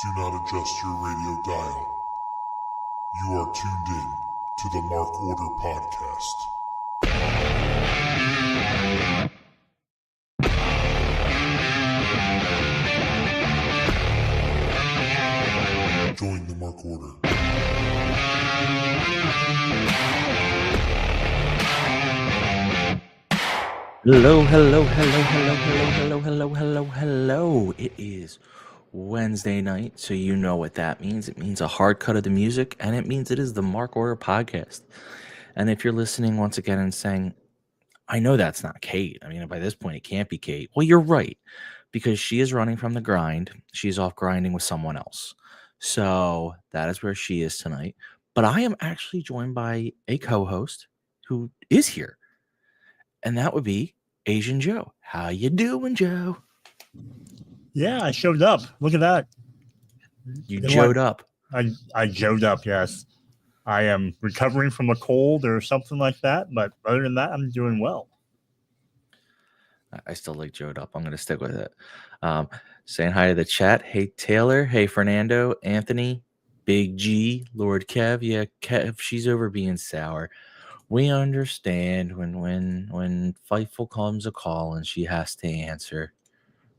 Do not adjust your radio dial. You are tuned in to the Mark Order Podcast. Join the Mark Order. Hello. It is Wednesday night, so you know what that means. It means a hard cut of the music, and it means it is the Mark Order Podcast. And if you're listening once again and saying, I know that's not Kate. I mean, by this point, it can't be Kate. Well, you're right, because she is running from the grind. She's off grinding with someone else. So that is where she is tonight. But I am actually joined by a co-host who is here, and that would be Asian Joe. How you doing, Joe? Yeah, I showed up. Look at that. You joed up. I joed up, yes. I am recovering from a cold or something like that, but other than that, I'm doing well. I still like joed up. I'm going to stick with it. Saying hi to the chat. Hey, Taylor. Hey, Fernando. Anthony. Big G. Lord Kev. Yeah, Kev, she's over being sour. We understand when Fightful comes a call and she has to answer.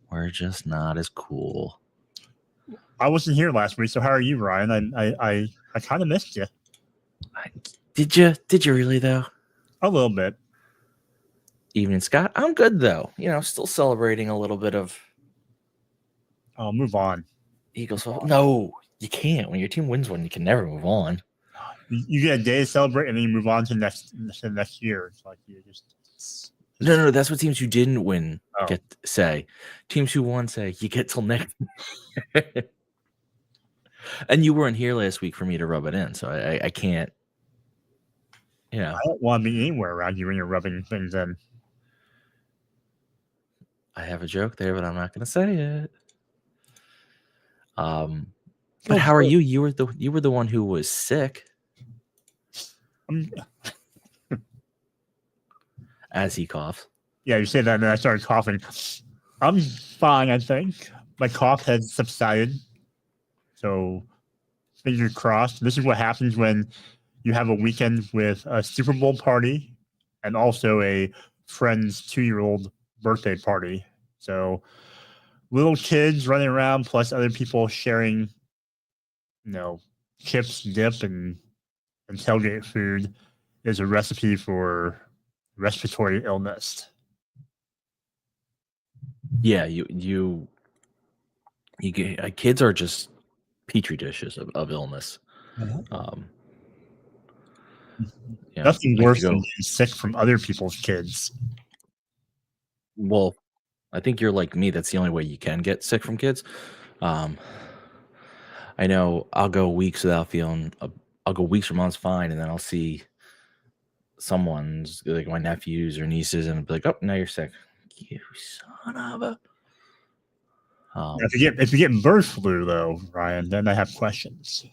We're just not as cool. I wasn't here last week, so how are you, Ryan? I kind of missed you. Did you really though? A little bit. Evening, Scott. I'm good though. You know, still celebrating a little bit of. I'll move on. Eagles. No, you can't. When your team wins one, you can never move on. You get a day to celebrate, and then you move on to next year. It's like you just. No. That's what teams who didn't win get to say. Teams who won say you get till next. And you weren't here last week for me to rub it in, so I can't. You know, I don't want to be anywhere around you when you're rubbing things in. I have a joke there, but I'm not going to say it. But how are you? You were the one who was sick. As he coughs. Yeah, you say that, and then I started coughing. I'm fine, I think. My cough has subsided. So, fingers crossed. This is what happens when you have a weekend with a Super Bowl party and also a friend's 2-year-old birthday party. So, little kids running around plus other people sharing, chips, dip, and tailgate food is a recipe for respiratory illness. Yeah, you get kids are just petri dishes of illness. Nothing worse than being sick from other people's kids. Well, I think you're like me. That's the only way you can get sick from kids. I know I'll go weeks without feeling. I'll go weeks or months fine, and then I'll see someone's like my nephews or nieces, and I'll be like, "Oh, now you're sick." You son of a. If you get bird flu, though, Ryan, then I have questions.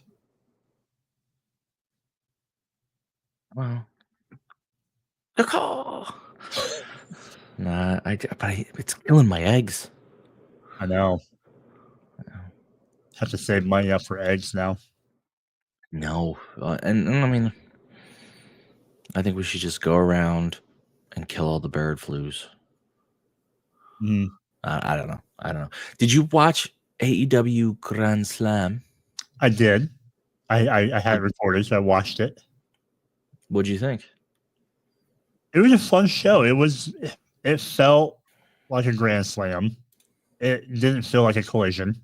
Well, the call. Nah, it's killing my eggs. I know. Have to save money up for eggs now. No, and I mean, I think we should just go around and kill all the bird flus. I don't know. Did you watch AEW Grand Slam? I did. I had it recorded, so I watched it. What'd you think? It was a fun show. It felt like a Grand Slam. It didn't feel like a collision.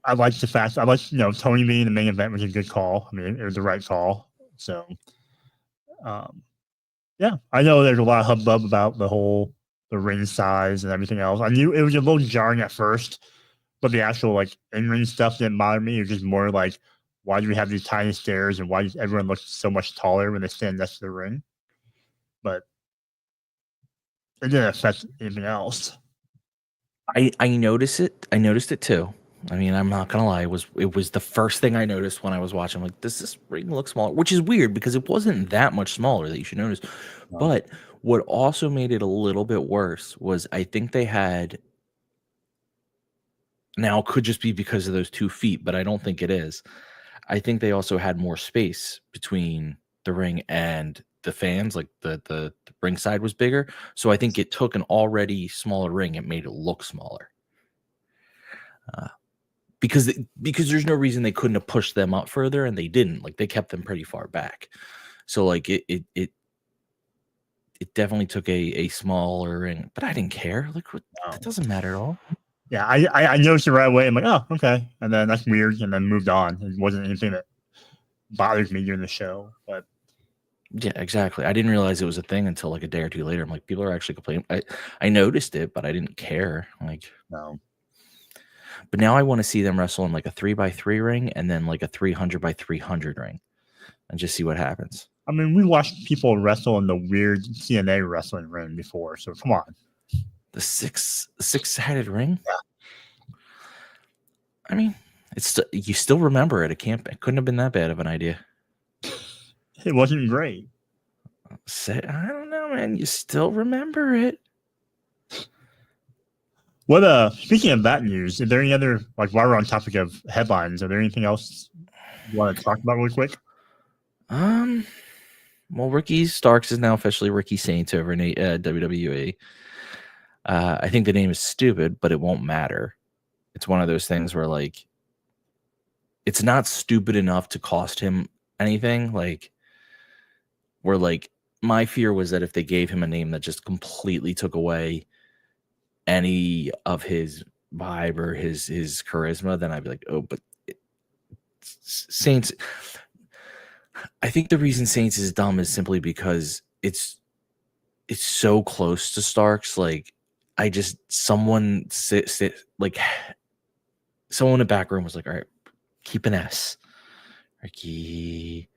I liked the fact Tony being the main event was a good call. I mean, it was the right call. So, yeah, I know there's a lot of hubbub about the ring size and everything else. I knew it was a little jarring at first, but the actual in-ring stuff didn't bother me. It was just more like, why do we have these tiny stairs and why does everyone look so much taller when they stand next to the ring? But it didn't affect anything else. I noticed it. I noticed it too. I mean, I'm not gonna lie. It was the first thing I noticed when I was watching. I'm like, does this ring look smaller? Which is weird because it wasn't that much smaller that you should notice. No. But what also made it a little bit worse was I think they had Now, it could just be because of those 2 feet, but I don't think it is. I think they also had more space between the ring and the fans, like the ring side was bigger. So I think it took an already smaller ring and made it look smaller. Because there's no reason they couldn't have pushed them up further, and they didn't. Like, they kept them pretty far back. So like it definitely took a smaller ring, but I didn't care. Like, that doesn't matter at all. Yeah, I noticed it right away. I'm like, oh, okay. And then that's weird, and then moved on. It wasn't anything that bothered me during the show. But yeah, exactly. I didn't realize it was a thing until like a day or two later. I'm like, people are actually complaining. I noticed it, but I didn't care. Like, no. But now I want to see them wrestle in like a 3x3 ring and then like a 300x300 ring, and just see what happens. I mean, we watched people wrestle in the weird TNA wrestling ring before, so come on. The six-sided ring? Yeah. I mean, you still remember it. It couldn't have been that bad of an idea. It wasn't great. I don't know, man. You still remember it. What speaking of that news, is there any other, like, while we're on topic of headlines, are there anything else you want to talk about really quick? Well, Ricky Starks is now officially Ricky Saints over in WWE. I think the name is stupid, but it won't matter. It's one of those things where, like, it's not stupid enough to cost him anything. Like, where, like, my fear was that if they gave him a name that just completely took away any of his vibe or his charisma, then I'd be like, oh, but Saints. I think the reason Saints is dumb is simply because it's so close to Starks. Like, someone like someone in the back room was like, all right, keep an S, Ricky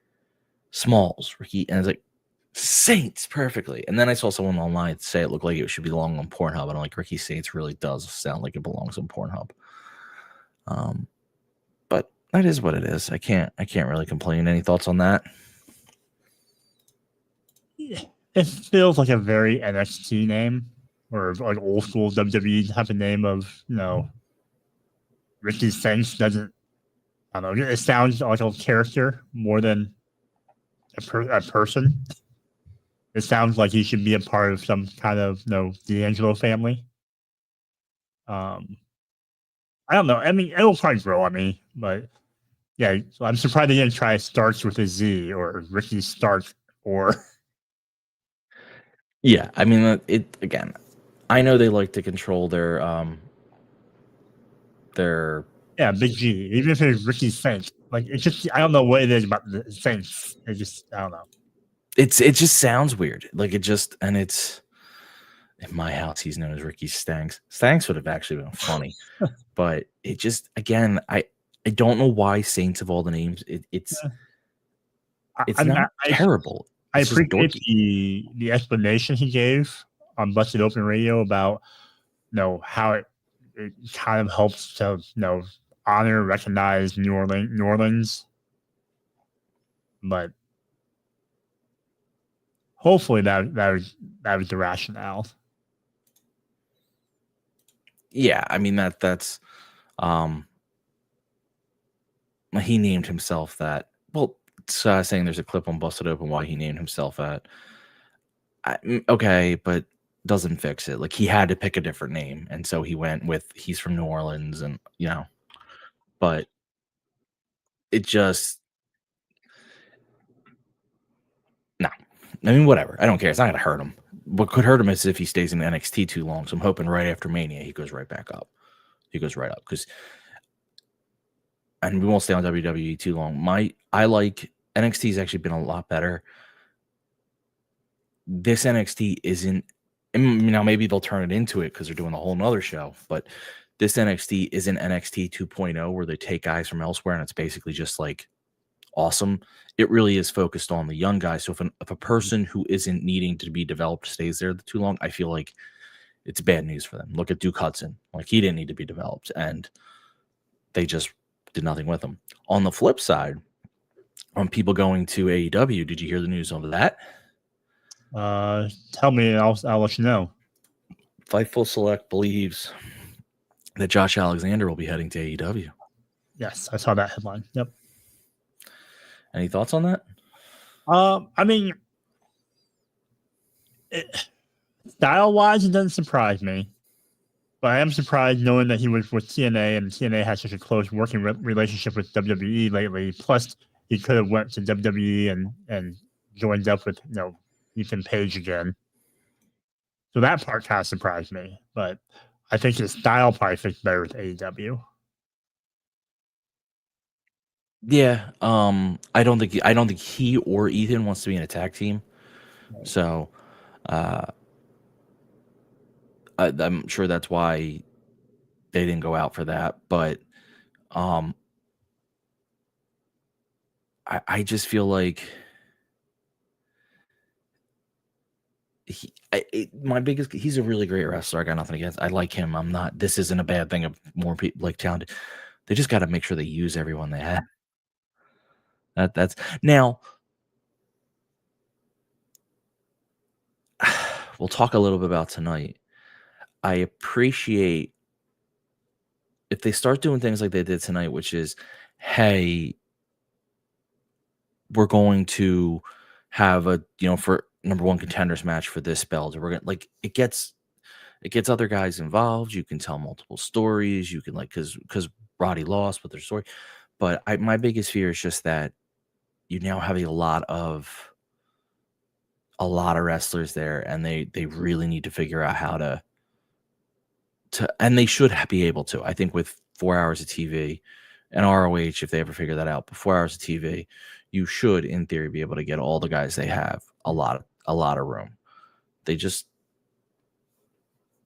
Smalls, Ricky, and I was like, Saints, perfectly. And then I saw someone online say it looked like it should belong on Pornhub, and I'm like, Ricky Saints really does sound like it belongs on Pornhub. But that is what it is. I can't really complain. Any thoughts on that? It feels like a very NXT name, or like old school WWE type of name of, Ricky Saints doesn't, I don't know, it sounds like a character more than a person. It sounds like he should be a part of some kind of, D'Angelo family. I don't know. I mean, it'll probably grow on me, but yeah, so I'm surprised they didn't try Starks with a Z or Ricky Stark or. Yeah, I mean, it again. I know they like to control their Big G. Even if it's Ricky Saints, like, it's just, I don't know what it is about the Saints. It just, I don't know. It just sounds weird. Like, and it's in my house, he's known as Ricky Stanks. Stanks would have actually been funny, but it just, again, I don't know why Saints of all the names. It's not terrible. I appreciate the explanation he gave on Busted Open Radio about, how it kind of helps to, honor, recognize New Orleans. But hopefully that was the rationale. Yeah, I mean that's he named himself that. Well, saying there's a clip on Busted Open why he named himself that. Okay, but doesn't fix it. Like, he had to pick a different name, and so he went with he's from New Orleans, and but it just no. I mean, whatever. I don't care. It's not gonna hurt him. What could hurt him is if he stays in NXT too long. So I'm hoping right after Mania he goes right back up. He goes right up because, and we won't stay on WWE too long. I like NXT's actually been a lot better. This NXT isn't. Now maybe they'll turn it into it because they're doing a whole nother show. But this NXT isn't NXT 2.0 where they take guys from elsewhere and it's basically just like awesome. It really is focused on the young guys. So if a person who isn't needing to be developed stays there too long, I feel like it's bad news for them. Look at Duke Hudson. Like, he didn't need to be developed, and they just did nothing with him. On the flip side, on people going to AEW, did you hear the news on that? Tell me, and I'll let you know. Fightful Select believes that Josh Alexander will be heading to AEW. Yes, I saw that headline. Yep. Any thoughts on that? I mean, style-wise, it doesn't surprise me. But I am surprised knowing that he was with TNA, and TNA has such a close working relationship with WWE lately. Plus, he could have went to WWE and joined up with Ethan Page again. So that part kind of surprised me. But I think his style probably fits better with AEW. Yeah, I don't think he or Ethan wants to be in a tag team. So, I'm sure that's why they didn't go out for that. But, I just feel like he's a really great wrestler. I got nothing against. I like him. I'm not. This isn't a bad thing of more people like talented. They just got to make sure they use everyone they have. That's now. We'll talk a little bit about tonight. I appreciate if they start doing things like they did tonight, which is, hey, we're going to have a for number one contenders match for this belt, or we're gonna it gets other guys involved. You can tell multiple stories. You can because Roddy lost with their story, but my biggest fear is just that you now have a lot of wrestlers there, and they really need to figure out how to and they should be able to. I think with 4 hours of TV and ROH, if they ever figure that out, but 4 hours of TV, you should, in theory, be able to get all the guys they have a lot of room. They just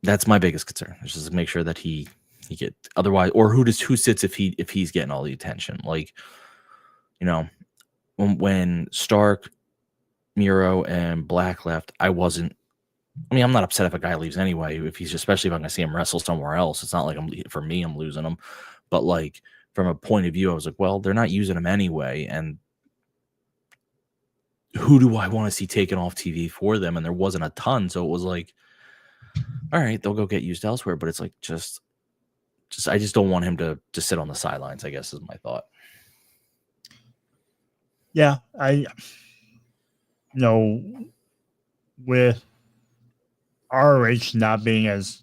that's my biggest concern. Just to make sure that he get otherwise, or who sits if he's getting all the attention. When Stark, Miro, and Black left, I'm not upset if a guy leaves anyway. Especially if I'm going to see him wrestle somewhere else, it's not like I'm losing him. But from a point of view, I was like, well, they're not using him anyway, and who do I want to see taken off TV for them? And there wasn't a ton, so it was like, all right, they'll go get used elsewhere. But it's like just I just don't want him to just sit on the sidelines, I guess is my thought. Yeah, with ROH not being as,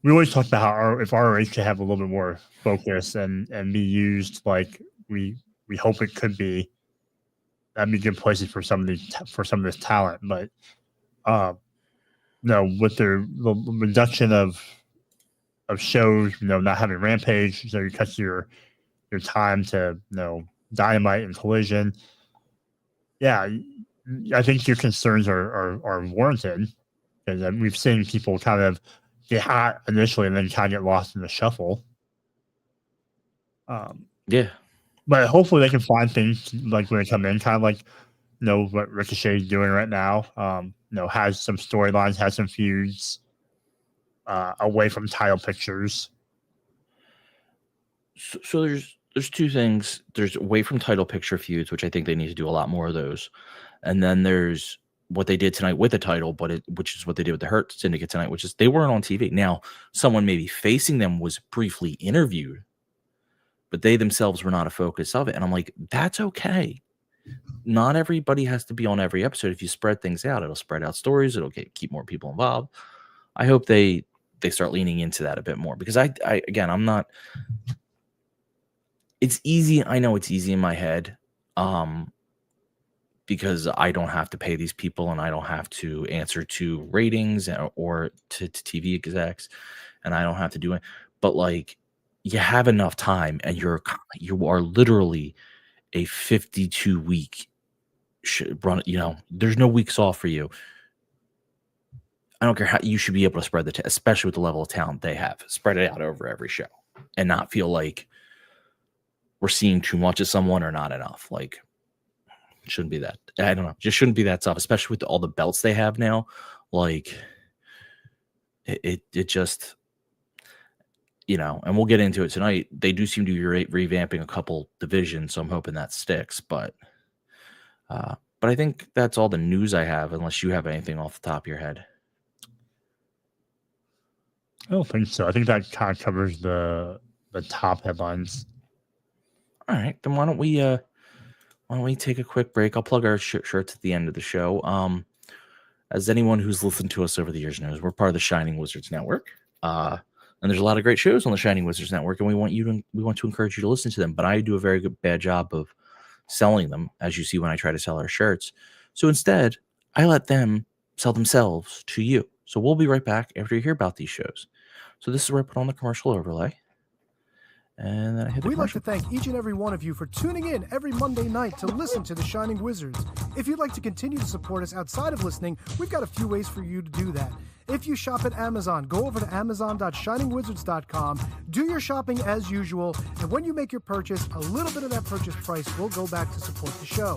we always talk about how if ROH could have a little bit more focus and be used like we hope it could be, that'd be good places for some of this talent. But with the reduction of shows, not having Rampage, so you cut your time to Dynamite and Collision. Yeah, I think your concerns are warranted, because we've seen people kind of get hot initially and then kind of get lost in the shuffle. Yeah, but hopefully they can find things like when they come in, kind of like what Ricochet is doing right now. Has some storylines, has some feuds away from title pictures. So there's two things. There's away from title picture feuds, which I think they need to do a lot more of those. And then there's what they did tonight with the title, which is what they did with the Hurt Syndicate tonight, which is they weren't on TV. Now, someone maybe facing them was briefly interviewed, but they themselves were not a focus of it. And I'm like, that's okay. Not everybody has to be on every episode. If you spread things out, it'll spread out stories. It'll keep more people involved. I hope they start leaning into that a bit more, because I'm not. It's easy. I know it's easy in my head, because I don't have to pay these people and I don't have to answer to ratings or to TV execs, and I don't have to do it. But you have enough time, and you are literally a 52-week run. There's no weeks off for you. I don't care how you should be able to spread especially with the level of talent they have, spread it out over every show and not feel like we're seeing too much of someone or not enough. Shouldn't be that. I don't know. Just shouldn't be that tough, especially with all the belts they have now. It just, and we'll get into it tonight. They do seem to be revamping a couple divisions, so I'm hoping that sticks. But I think that's all the news I have, unless you have anything off the top of your head. I don't think so. I think that kind of covers the top headlines. All right, then why don't we take a quick break? I'll plug our shirts at the end of the show. As anyone who's listened to us over the years knows, we're part of the Shining Wizards Network. And there's a lot of great shows on the Shining Wizards Network, and we want to encourage you to listen to them. But I do a very bad job of selling them, as you see when I try to sell our shirts. So instead, I let them sell themselves to you. So we'll be right back after you hear about these shows. So this is where I put on the commercial overlay. And then I hit the We'd like commercial. to thank each and every one of you for tuning in every Monday night to listen to The Shining Wizards. If you'd like to continue to support us outside of listening, we've got a few ways for you to do that. If you shop at Amazon, go over to amazon.shiningwizards.com, do your shopping as usual, and when you make your purchase, a little bit of that purchase price will go back to support the show.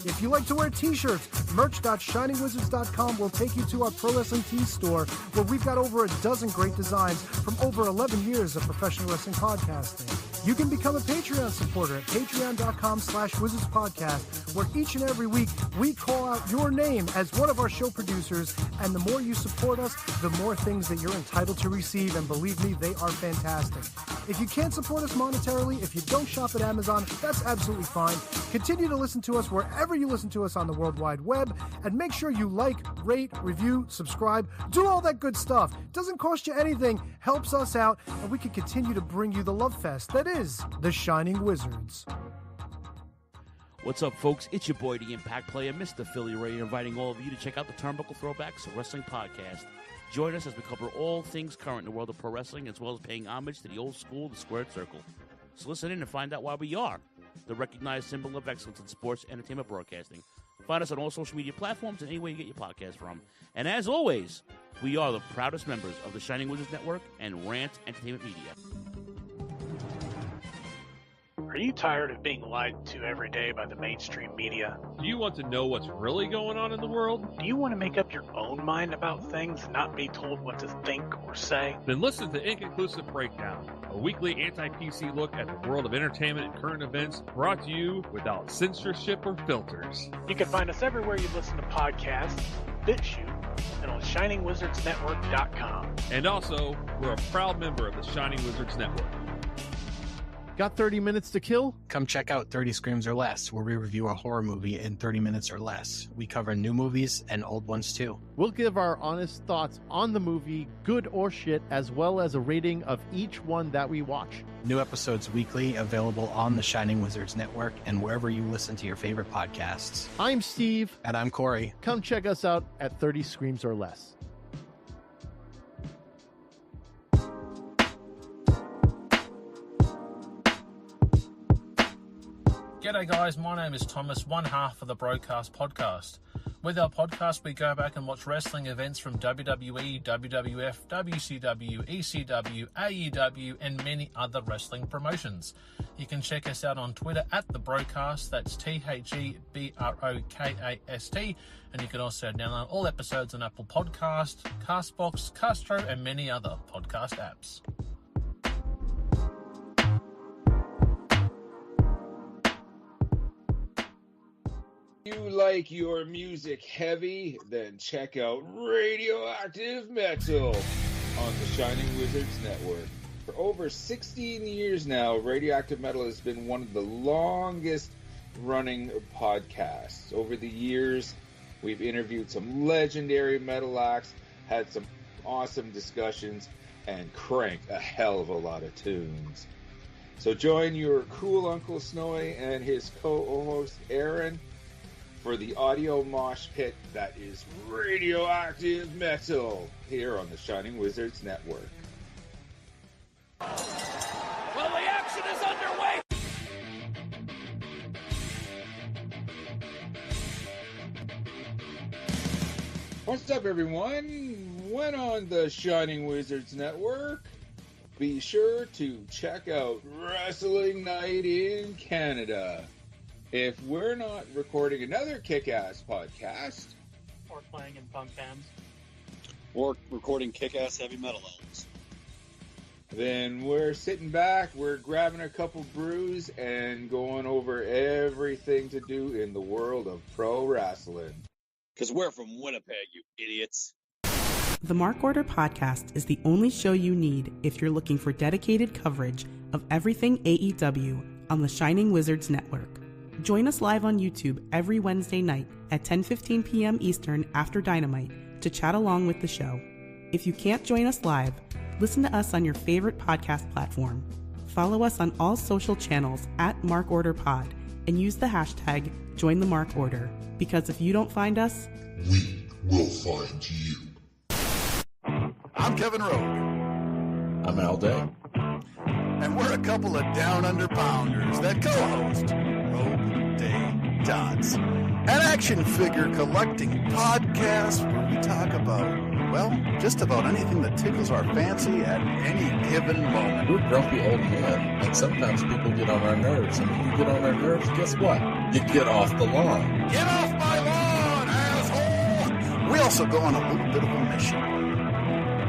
If you like to wear t-shirts, merch.shiningwizards.com will take you to our Pro Wrestling Tees store, where we've got over a dozen great designs from over 11 years of professional wrestling podcasting. You can become a Patreon supporter at patreon.com/wizardspodcast, where each and every week we call out your name as one of our show producers, and the more you support us, the more things that you're entitled to receive, and believe me, they are fantastic. If you can't support us monetarily, if you don't shop at Amazon, that's absolutely fine. Continue to listen to us wherever you listen to us on the World Wide Web, and make sure you like, rate, review, subscribe, do all that good stuff. Doesn't cost you anything, helps us out, and we can continue to bring you the love fest that is The Shining Wizards. What's up, folks? It's your boy, the Impact Player, Mr. Philly Ray, inviting all of you to check out the Turnbuckle Throwbacks Wrestling Podcast. Join us as we cover all things current in the world of pro wrestling, as well as paying homage to the old school, the Squared Circle. So listen in and find out why we are the recognized symbol of excellence in sports entertainment broadcasting. Find us on all social media platforms and anywhere you get your podcast from. And as always, we are the proudest members of the Shining Wizards Network and Rant Entertainment Media. Are you tired of being lied to every day by the mainstream media? Do you want to know what's really going on in the world? Do you want to make up your own mind about things and not be told what to think or say? Then listen to Inconclusive Breakdown, a weekly anti-PC look at the world of entertainment and current events, brought to you without censorship or filters. You can find us everywhere you listen to podcasts, BitChute, and on ShiningWizardsNetwork.com. And also, we're a proud member of the Shining Wizards Network. Got 30 minutes to kill? Come check out 30 Screams or Less, where we review a horror movie in 30 minutes or less. We cover new movies and old ones too. We'll give our honest thoughts on the movie, good or shit, as well as a rating of each one that we watch. New episodes weekly, available on the Shining Wizards Network and wherever you listen to your favorite podcasts. I'm Steve. And I'm Corey. Come check us out at 30 Screams or Less. G'day guys, my name is Thomas, one half of the Broadcast Podcast. With our podcast, we go back and watch wrestling events from WWE, WWF, WCW, ECW, AEW, and many other wrestling promotions. You can check us out on Twitter at The Broadcast, that's TheBrokast, and you can also download all episodes on Apple Podcasts, Castbox, Castro, and many other podcast apps. You like your music heavy? Then check out Radioactive Metal on the Shining Wizards Network. For over 16 years now, Radioactive Metal has been one of the longest running podcasts. Over the years, we've interviewed some legendary metal acts, had some awesome discussions, and cranked a hell of a lot of tunes. So join your cool Uncle Snowy and his co-host Aaron for the audio mosh pit that is Radioactive Metal here on the Shining Wizards Network. Well, the action is underway! What's up, everyone? When on the Shining Wizards Network, be sure to check out Wrestling Night in Canada. If we're not recording another kick-ass podcast, Or playing in punk bands. Or recording kick-ass heavy metal albums, then we're sitting back, we're grabbing a couple brews, and going over everything to do in the world of pro wrestling. because we're from Winnipeg, you idiots. The Mark Order Podcast is the only show you need if you're looking for dedicated coverage of everything AEW on the Shining Wizards Network. Join us live on YouTube every Wednesday night at 10:15 p.m. Eastern after Dynamite to chat along with the show. If you can't join us live, listen to us on your favorite podcast platform. Follow us on all social channels at Mark Order Pod and use the hashtag #JoinTheMarkOrder, because if you don't find us, we will find you. I'm Kevin Rowe. I'm Al Day. And we're a couple of down under pounders that co-host Rogue Day Dots, an action figure collecting podcast where we talk about, well, just about anything that tickles our fancy at any given moment. We're grumpy old men, and sometimes people get on our nerves. And when you get on our nerves, guess what? You get off the lawn. Get off my lawn, asshole! We also go on a little bit of a mission.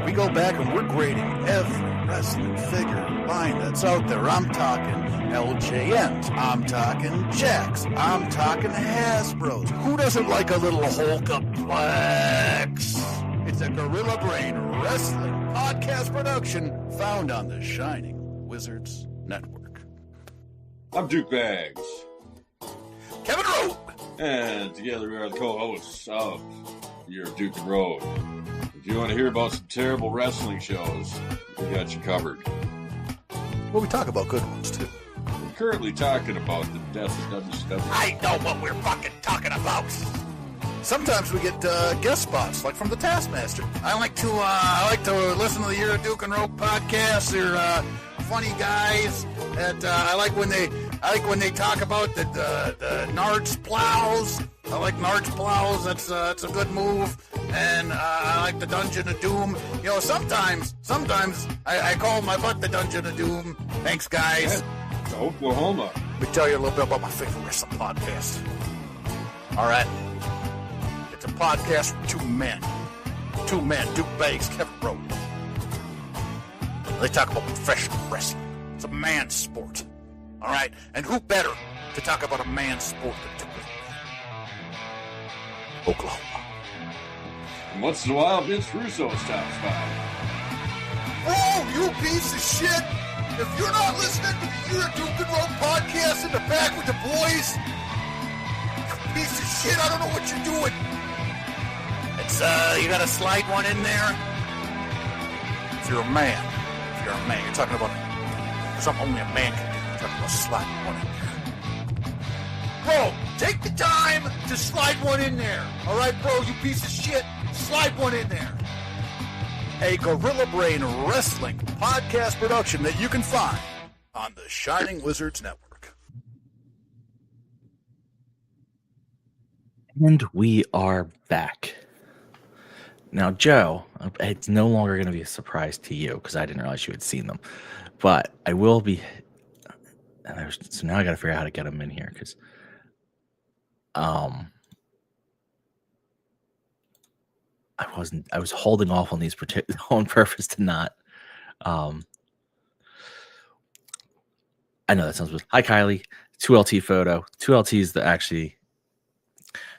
We go back and we're grading every wrestling figure line that's out there. I'm talking LJNs. I'm talking Jacks. I'm talking Hasbros. Who doesn't like a little Hulkaplex? It's a Gorilla Brain Wrestling podcast production found on the Shining Wizards Network. I'm Duke Bags. Kevin Rowe. And together we are the co-hosts of Your Duke and Road. If you want to hear about some terrible wrestling shows, we got you covered. Well, we talk about good ones, too. We're currently talking about the death of WCW. I know what we're fucking talking about. Sometimes we get guest spots, like from the Taskmaster. I like to listen to the Year of Duke and Rope podcast. They're funny guys. That I like when they talk about the Nards plows. I like Nards plows. That's a good move. And I like the Dungeon of Doom. You know, sometimes I call my butt the Dungeon of Doom. Thanks, guys. Yeah, Oklahoma. Let me tell you a little bit about my favorite wrestling podcast. All right. It's a podcast for two men, Duke Bags, Kevin Rowe. They talk about professional wrestling. It's a man's sport. All right? And who better to talk about a man's sport than Duke? Oklahoma. And once in a while, Vince Russo stops by. Oh, you piece of shit! If you're not listening to the Year of Duke and Rope podcast in the back with the boys, you piece of shit, I don't know what you're doing. It's, you gotta slide one in there. If you're a man, you're talking about something only a man can do. You're talking about sliding one in there. Bro, take the time to slide one in there. All right, bro, you piece of shit. Slide one in there. A Gorilla Brain Wrestling podcast production that you can find on the Shining Wizards Network. And we are back. Now, Joe, it's no longer going to be a surprise to you because I didn't realize you had seen them. But I will be. So now I got to figure out how to get them in here because I was holding off on these on purpose to not. I know that sounds weird. Hi, Kylie. 2LT photo. 2LT is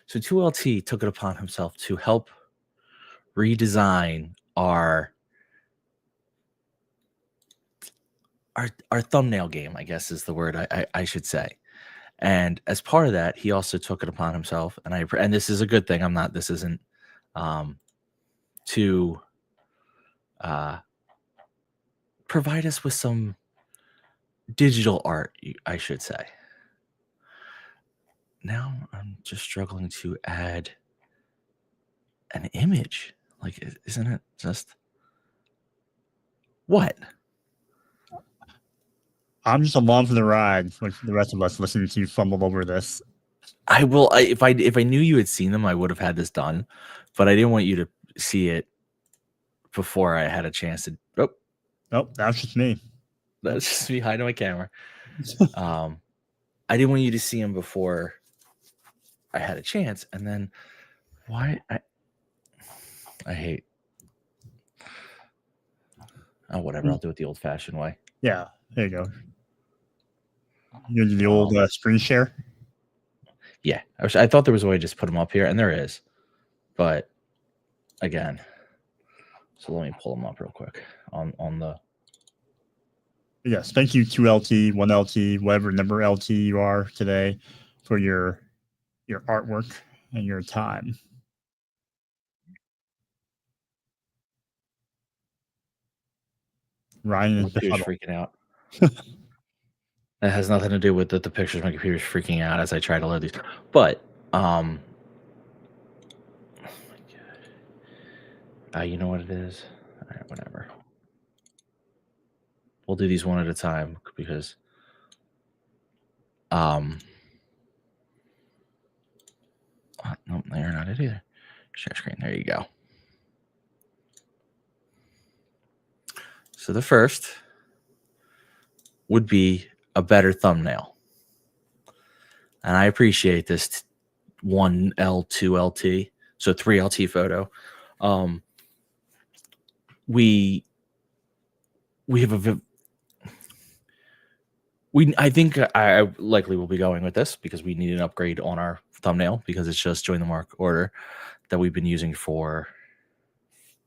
so 2LT took it upon himself to help redesign our thumbnail game, I guess is the word I should say. And as part of that, he also took it upon himself, and this is a good thing. This isn't to provide us with some digital art, I should say. Now I'm just struggling to add an image. Like, isn't it just what? I'm just along for the ride, like the rest of us listening to you fumble over this. I will. If I knew you had seen them, I would have had this done, but I didn't want you to see it before I had a chance to. Nope, that's just me. That's just me hiding my camera. I didn't want you to see him before I had a chance, and then why I hate. Oh, whatever. I'll do it the old-fashioned way. Yeah, there you go. You do the old screen share. Yeah, I thought there was a way to just put them up here, and there is. But again, So let me pull them up real quick on the. Yes, thank you 2LT, 1LT, whatever number LT you are today, for your artwork and your time. Ryan is My computer's freaking out. That has nothing to do with the pictures. My computer's freaking out as I try to load these. But oh my god, you know what it is? All right, whatever. We'll do these one at a time because no, they're not it either. Share screen. There you go. So the first would be a better thumbnail. And I appreciate this 1L, 2LT, so 3LT photo. We have I think I likely will be going with this because we need an upgrade on our thumbnail because it's just Join the Mark order that we've been using for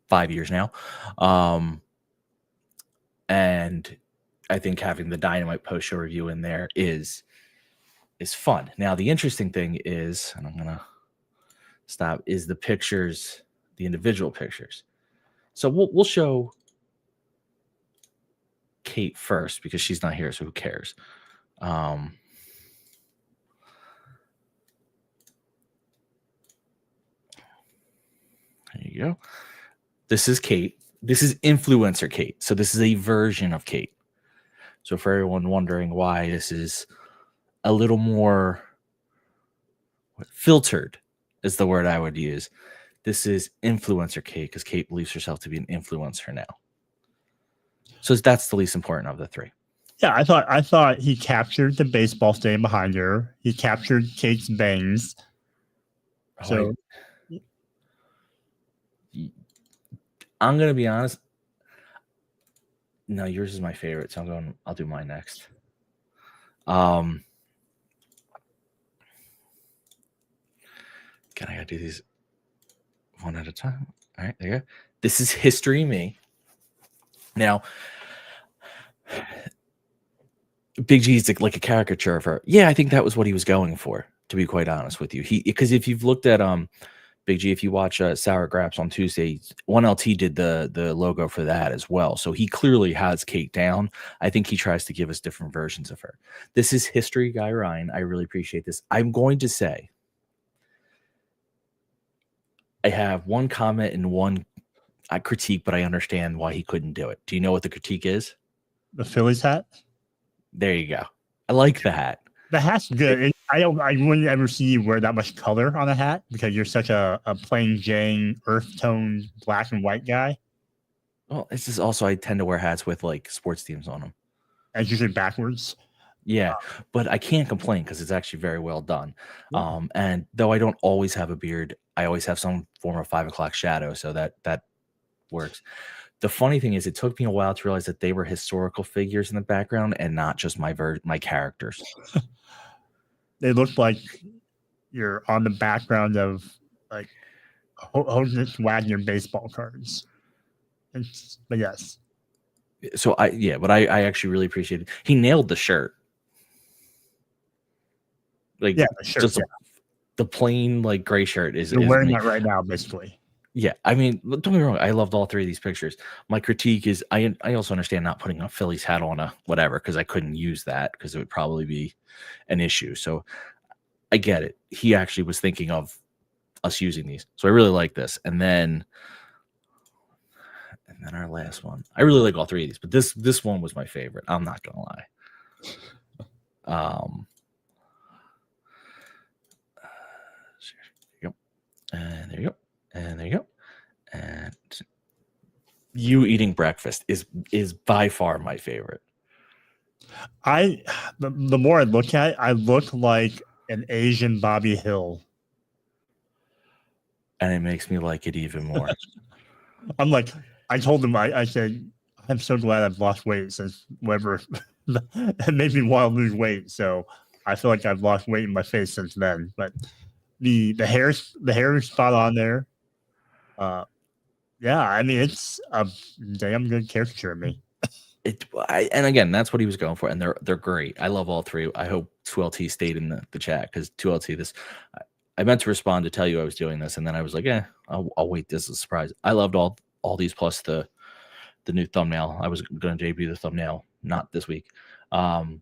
5 years now. And I think having the Dynamite post-show review in there is fun. Now, the interesting thing is, and I'm going to stop, is the pictures, the individual pictures. So we'll show Kate first because she's not here, so who cares? There you go. This is Kate. This is influencer Kate. So this is a version of Kate. So for everyone wondering why this is a little more filtered is the word I would use. This is influencer Kate because Kate believes herself to be an influencer now. So that's the least important of the three. Yeah, I thought he captured the baseball stadium behind her. He captured Kate's bangs. So I'm gonna be honest. No, yours is my favorite, so I'll do mine next. Can I gotta do these one at a time? All right, there you go. This is History Me. Now, Big G's like a caricature of her. Yeah, I think that was what he was going for, to be quite honest with you. Because if you've looked at Big G, if you watch Sour Graps on Tuesday, 1LT did the logo for that as well. So he clearly has Kate down. I think he tries to give us different versions of her. This is History Guy Ryan. I really appreciate this. I'm going to say I have one comment and one critique, but I understand why he couldn't do it. Do you know what the critique is? The Phillies hat? There you go. I like the hat. The hat's good. I wouldn't ever see you wear that much color on a hat because you're such a plain Jane, earth tone, black and white guy. Well, it's just also I tend to wear hats with like sports teams on them. And usually backwards. Yeah, but I can't complain because it's actually very well done. And though I don't always have a beard, I always have some form of 5 o'clock shadow, so that works. The funny thing is, it took me a while to realize that they were historical figures in the background and not just my characters. They look like you're on the background of like Hostess Wagner baseball cards. But yes. So I actually really appreciate it. He nailed the shirt. Like the shirt, just the plain like gray shirt is. You're wearing that right now, basically. Yeah, I mean, don't get me wrong. I loved all three of these pictures. My critique is I also understand not putting a Phillies hat on a whatever because I couldn't use that because it would probably be an issue. So I get it. He actually was thinking of us using these. So I really like this. And then our last one. I really like all three of these, but this one was my favorite. I'm not gonna lie. There you go. And there you go. And there you go. And you eating breakfast is by far my favorite. The more I look at it, I look like an Asian Bobby Hill. And it makes me like it even more. I'm like, I told him, I said, I'm so glad I've lost weight since whatever it made me want to lose weight. So I feel like I've lost weight in my face since then. But the hair is spot on there. Yeah, I mean, it's a damn good caricature of me. And again, that's what he was going for, and they're great. I love all three. I hope 2LT stayed in the chat because 2LT, I meant to respond to tell you I was doing this, and then I was like, I'll wait. This is a surprise. I loved all these plus the new thumbnail. I was going to debut the thumbnail, not this week, but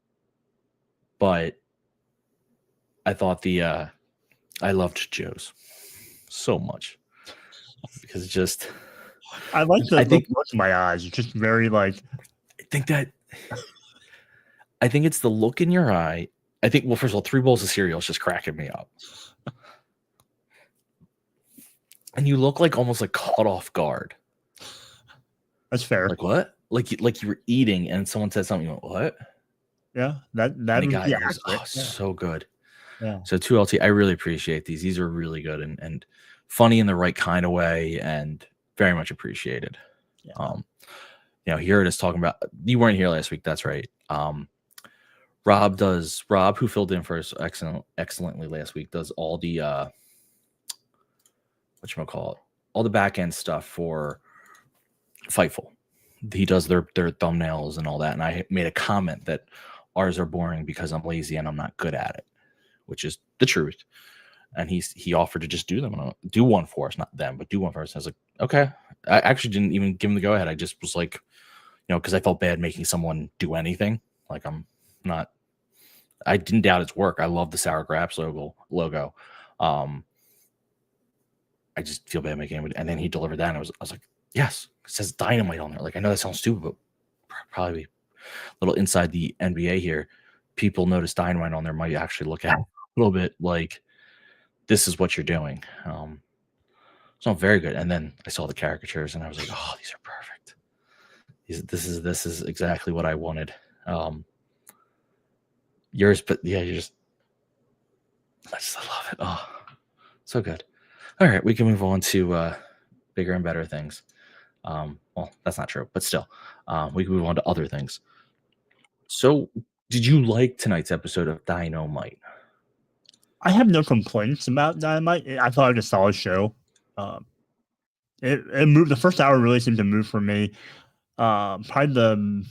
I thought I loved Joe's so much because just I like the look in my eyes. It's just very like. I think it's the look in your eye. I think, well, first of all, 3 bowls of cereal is just cracking me up. And you look like almost like caught off guard. That's fair. Like what? Like you were eating and someone said something. You went, what? Yeah, that so good. Yeah. So 2LT, I really appreciate these. These are really good and funny in the right kind of way and very much appreciated. Yeah. Here it is talking about, you weren't here last week. That's right. Rob, who filled in for us excellently last week, does all the all the back end stuff for Fightful. He does their thumbnails and all that. And I made a comment that ours are boring because I'm lazy and I'm not good at it, which is the truth. And he offered to just do them. Do one for us, not them, but do one for us. I was like, okay. I actually didn't even give him the go ahead. I just was like, because I felt bad making someone do anything. Like I didn't doubt its work. I love the Sour Graps logo. I just feel bad making it. And then he delivered that. And I was like, yes, it says Dynamite on there. Like, I know that sounds stupid, but probably a little inside the NBA here. People notice Dynamite on there might actually look at it a little bit like this is what you're doing. So very good. And then I saw the caricatures and I was like, oh, these are perfect. This is exactly what I wanted. Yours, but yeah, I just love it. Oh, so good. All right, we can move on to bigger and better things. Well, that's not true, but still, we can move on to other things. So, did you like tonight's episode of Dynamite? I have no complaints about Dynamite. I thought it was a solid show. It moved. The first hour really seemed to move for me. Probably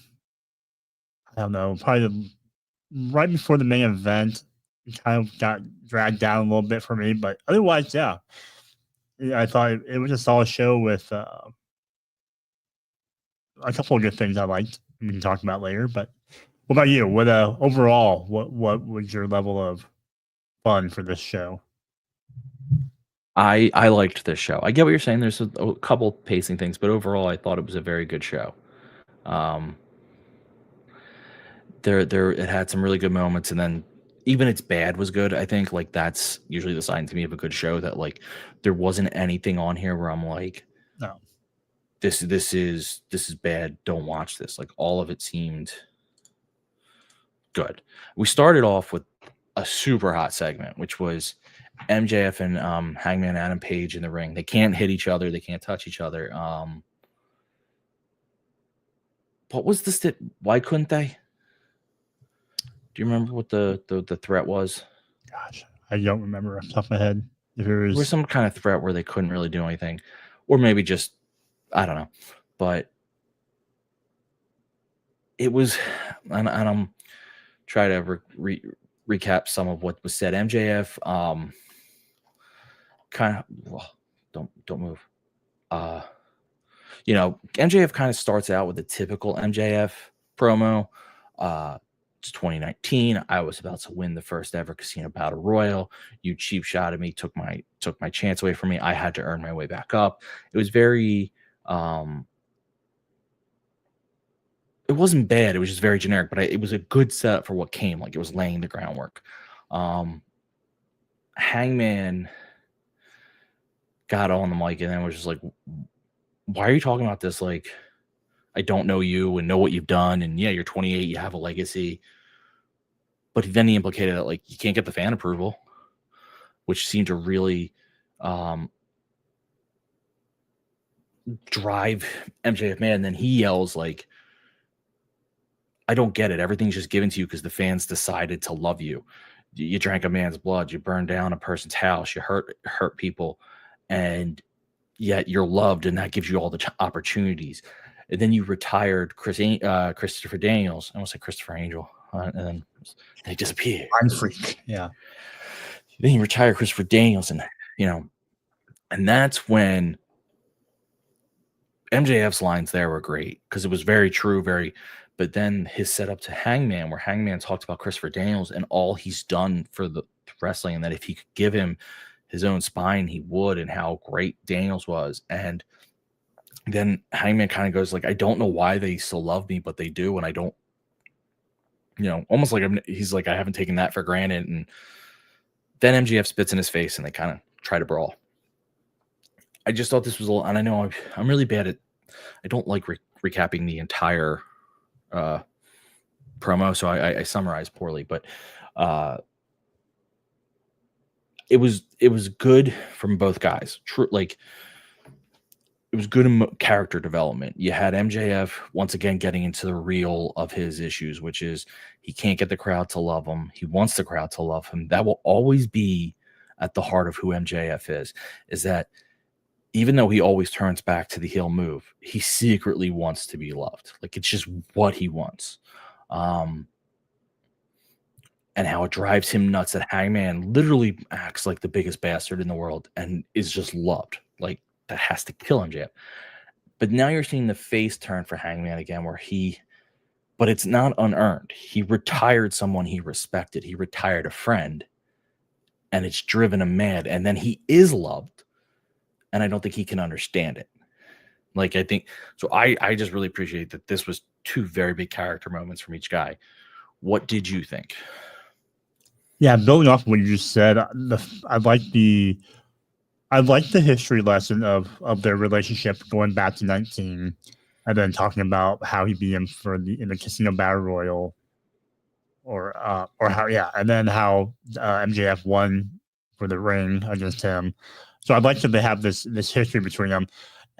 right before the main event, it kind of got dragged down a little bit for me. But otherwise, yeah I thought it was a solid show with a couple of good things I liked. We can talk about later. But what about you? Overall, what was your level of fun for this show? I liked this show. I get what you're saying. There's a couple pacing things, but overall, I thought it was a very good show. It had some really good moments, and then even its bad was good. I think like that's usually the sign to me of a good show, that like there wasn't anything on here where I'm like, no, this is bad. Don't watch this. Like all of it seemed good. We started off with a super hot segment, which was MJF and Hangman Adam Page in the ring. They can't hit each other. They can't touch each other. What was this? Why couldn't they? Do you remember what the threat was? Gosh, I don't remember off the top of my head. If there was some kind of threat where they couldn't really do anything, or maybe just I don't know. But it was, and I'm trying to recap some of what was said. MJF, kind of don't move. MJF kind of starts out with a typical MJF promo. It's 2019. I was about to win the first ever casino battle royal. You cheap shot at me, took my chance away from me. I had to earn my way back up. It was very it wasn't bad. It was just very generic, but it was a good setup for what came. Like it was laying the groundwork. Hangman got on the mic and then was just like, why are you talking about this? Like, I don't know you and know what you've done. And yeah, you're 28, you have a legacy. But then he implicated that like you can't get the fan approval, which seemed to really drive MJF mad. And then he yells like, I don't get it. Everything's just given to you because the fans decided to love you. You drank a man's blood. You burned down a person's house. You hurt people. And yet you're loved, and that gives you all the opportunities. And then you retired Christopher Daniels. I almost said Christopher Angel, and then they disappeared. Mind freak. Yeah. Then you retire Christopher Daniels, and and that's when MJF's lines there were great because it was very true, but then his setup to Hangman, where Hangman talked about Christopher Daniels and all he's done for the wrestling, and that if he could give him his own spine, he would, and how great Daniels was. And then Hangman kind of goes like, I don't know why they still love me, but they do. And I don't, almost like he's like, I haven't taken that for granted. And then MJF spits in his face and they kind of try to brawl. I just thought this was a little, and I know I'm really bad at, I don't like recapping the entire promo. So I summarize poorly, but it was good from both guys. True, like it was good in character development. You had MJF once again getting into the real of his issues, which is he can't get the crowd to love him. He wants the crowd to love him. That will always be at the heart of who MJF is that even though he always turns back to the heel move, he secretly wants to be loved. Like it's just what he wants. And how it drives him nuts that Hangman literally acts like the biggest bastard in the world and is just loved. Like that has to kill MJF. But now you're seeing the face turn for Hangman again, but it's not unearned. He retired someone he respected. He retired a friend, and it's driven him mad. And then he is loved, and I don't think he can understand it. Like I think so. I just really appreciate that this was two very big character moments from each guy. What did you think? Yeah, building off what you just said, I like the history lesson of their relationship going back to 19, and then talking about how he beat him in the Casino Battle Royal, or how and then how MJF won for the ring against him. So I'd like that they have this history between them,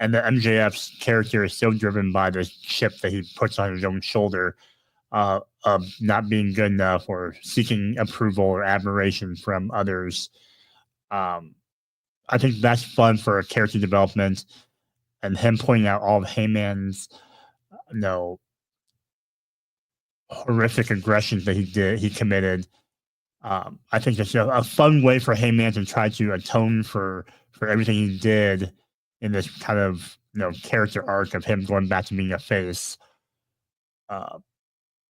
and that MJF's character is so driven by this chip that he puts on his own shoulder. Of not being good enough or seeking approval or admiration from others. I think that's fun for character development, and him pointing out all of Heyman's horrific aggressions that he committed. I think it's a fun way for Heyman to try to atone for everything he did in this kind of character arc of him going back to being a face.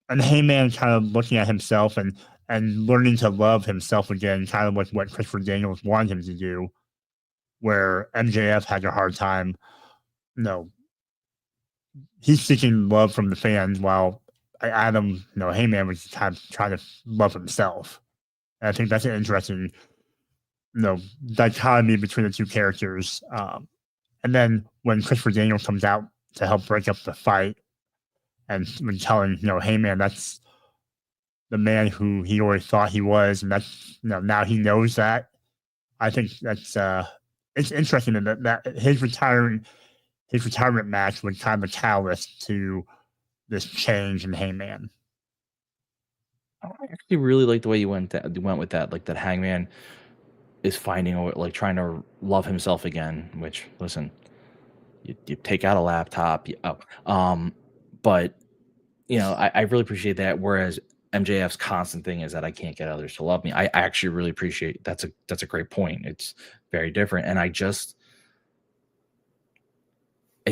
And Heyman kind of looking at himself and learning to love himself again, kind of like what Christopher Daniels wanted him to do, where MJF had a hard time. He's seeking love from the fans, while Heyman was kind of trying to love himself. And I think that's an interesting, dichotomy between the two characters. And then when Christopher Daniels comes out to help break up the fight, and when telling, Heyman, that's the man who he always thought he was, and that's now he knows that. I think that's it's interesting that his retirement match was kind of a catalyst to this change in Heyman. I actually really like the way you went with that, like that Hangman is finding, like trying to love himself again. Which, listen, you take out a laptop, but I really appreciate that. Whereas MJF's constant thing is that I can't get others to love me. I actually really appreciate that's a great point. It's very different, and I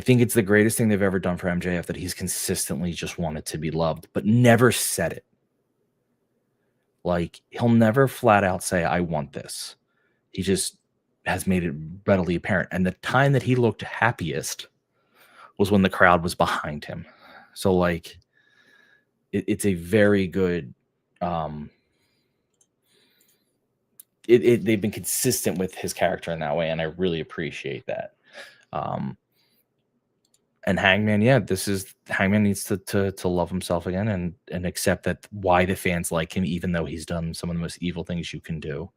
think it's the greatest thing they've ever done for MJF, that he's consistently just wanted to be loved, but never said it. Like he'll never flat out say, "I want this." He just has made it readily apparent. And the time that he looked happiest was when the crowd was behind him. So like, it's a very good. They've been consistent with his character in that way, and I really appreciate that. And Hangman, Hangman needs to love himself again and accept that why the fans like him, even though he's done some of the most evil things you can do.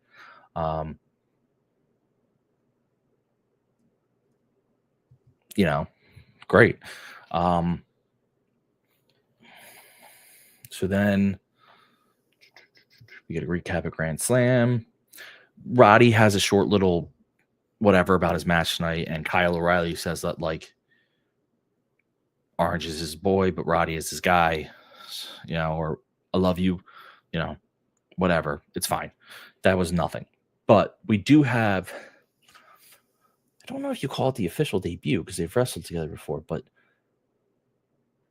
Great. So then we get a recap of Grand Slam. Roddy has a short little whatever about his match tonight, and Kyle O'Reilly says that like Orange is his boy, but Roddy is his guy, or I love you, whatever. It's fine. That was nothing. But we do have, I don't know if you call it the official debut because they've wrestled together before, but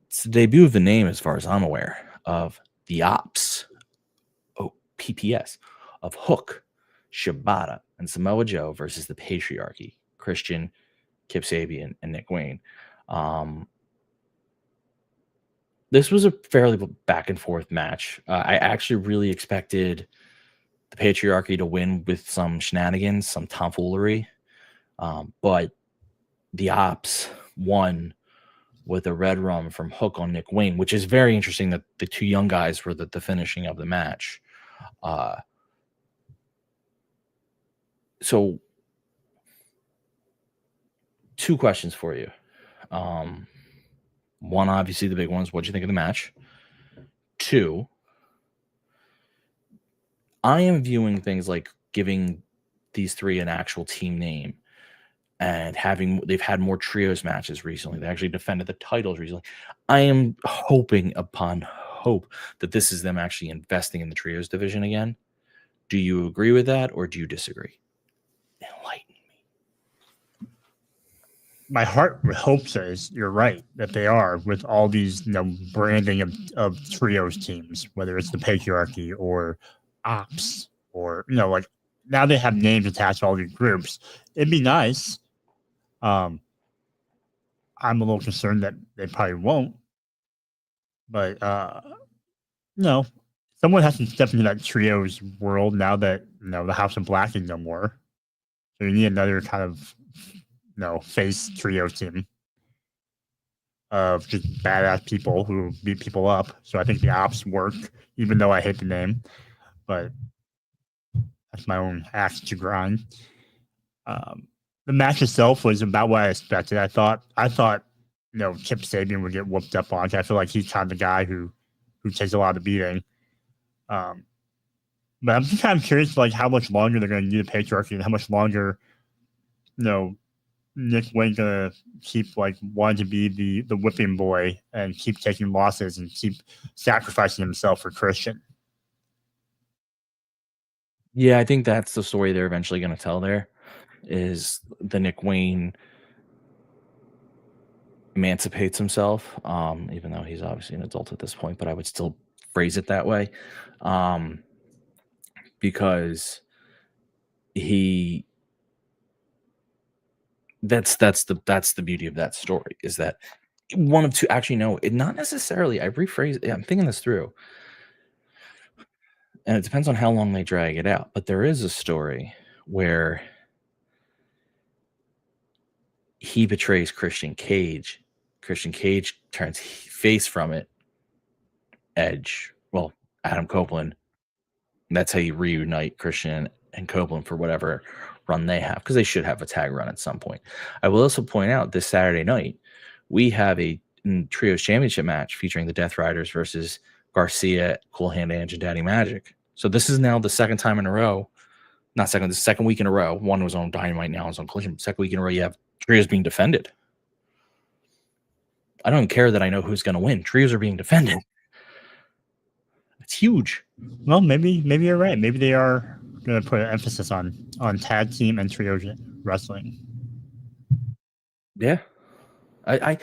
it's the debut of the name, as far as I'm aware, of the Ops, PPS, of Hook, Shibata, and Samoa Joe versus the Patriarchy, Christian, Kip Sabian, and Nick Wayne. This was a fairly back and forth match. I actually really expected the Patriarchy to win with some shenanigans, some tomfoolery. But the Ops won with a red rum from Hook on Nick Wayne, which is very interesting that the two young guys were the finishing of the match. So, two questions for you. One, obviously, the big one is, what do you think of the match? Two, I am viewing things like giving these three an actual team name and they've had more trios matches recently. They actually defended the titles recently. I am hoping upon hope that this is them actually investing in the trios division again. Do you agree with that, or do you disagree? Enlighten. My heart hopes is you're right that they are, with all these branding of trios teams, whether it's the Patriarchy or Ops or like now they have names attached to all these groups. It'd be nice. I'm a little concerned that they probably won't, but someone has to step into that trios world now that the House of Black is no more. So you need another kind of face trio team of just badass people who beat people up. So I think the Ops work, even though I hate the name, but that's my own axe to grind. The match itself was about what I expected. I thought Kip Sabian would get whooped up on. I feel like he's kind of the guy who takes a lot of beating. But I'm just kind of curious, like, how much longer they're going to do the Patriarchy and how much longer, Nick Wayne gonna keep wanting to be the whipping boy and keep taking losses and keep sacrificing himself for Christian. Yeah, I think that's the story they're eventually going to tell there, is the Nick Wayne emancipates himself, even though he's obviously an adult at this point, but I would still phrase it that way, because that's the beauty of that story, is that one of two, actually, no, it not necessarily, I rephrase it, I'm thinking this through, and it depends on how long they drag it out, but there is a story where he betrays Christian Cage turns face from it, Edge, Adam Copeland, that's how you reunite Christian and Copeland for whatever run they have, because they should have a tag run at some point. I will also point out this Saturday night we have a Trios Championship match featuring the Death Riders versus Garcia, Cool Hand Ange, and Daddy Magic. So this is now the second time in a row, the second week in a row. One was on Dynamite, now it's on Collision. Second week in a row, you have trios being defended. I don't even care that I know who's going to win. Trios are being defended. It's huge. Well, maybe you're right. Maybe they are going to put an emphasis on tag team and trio wrestling. Yeah, I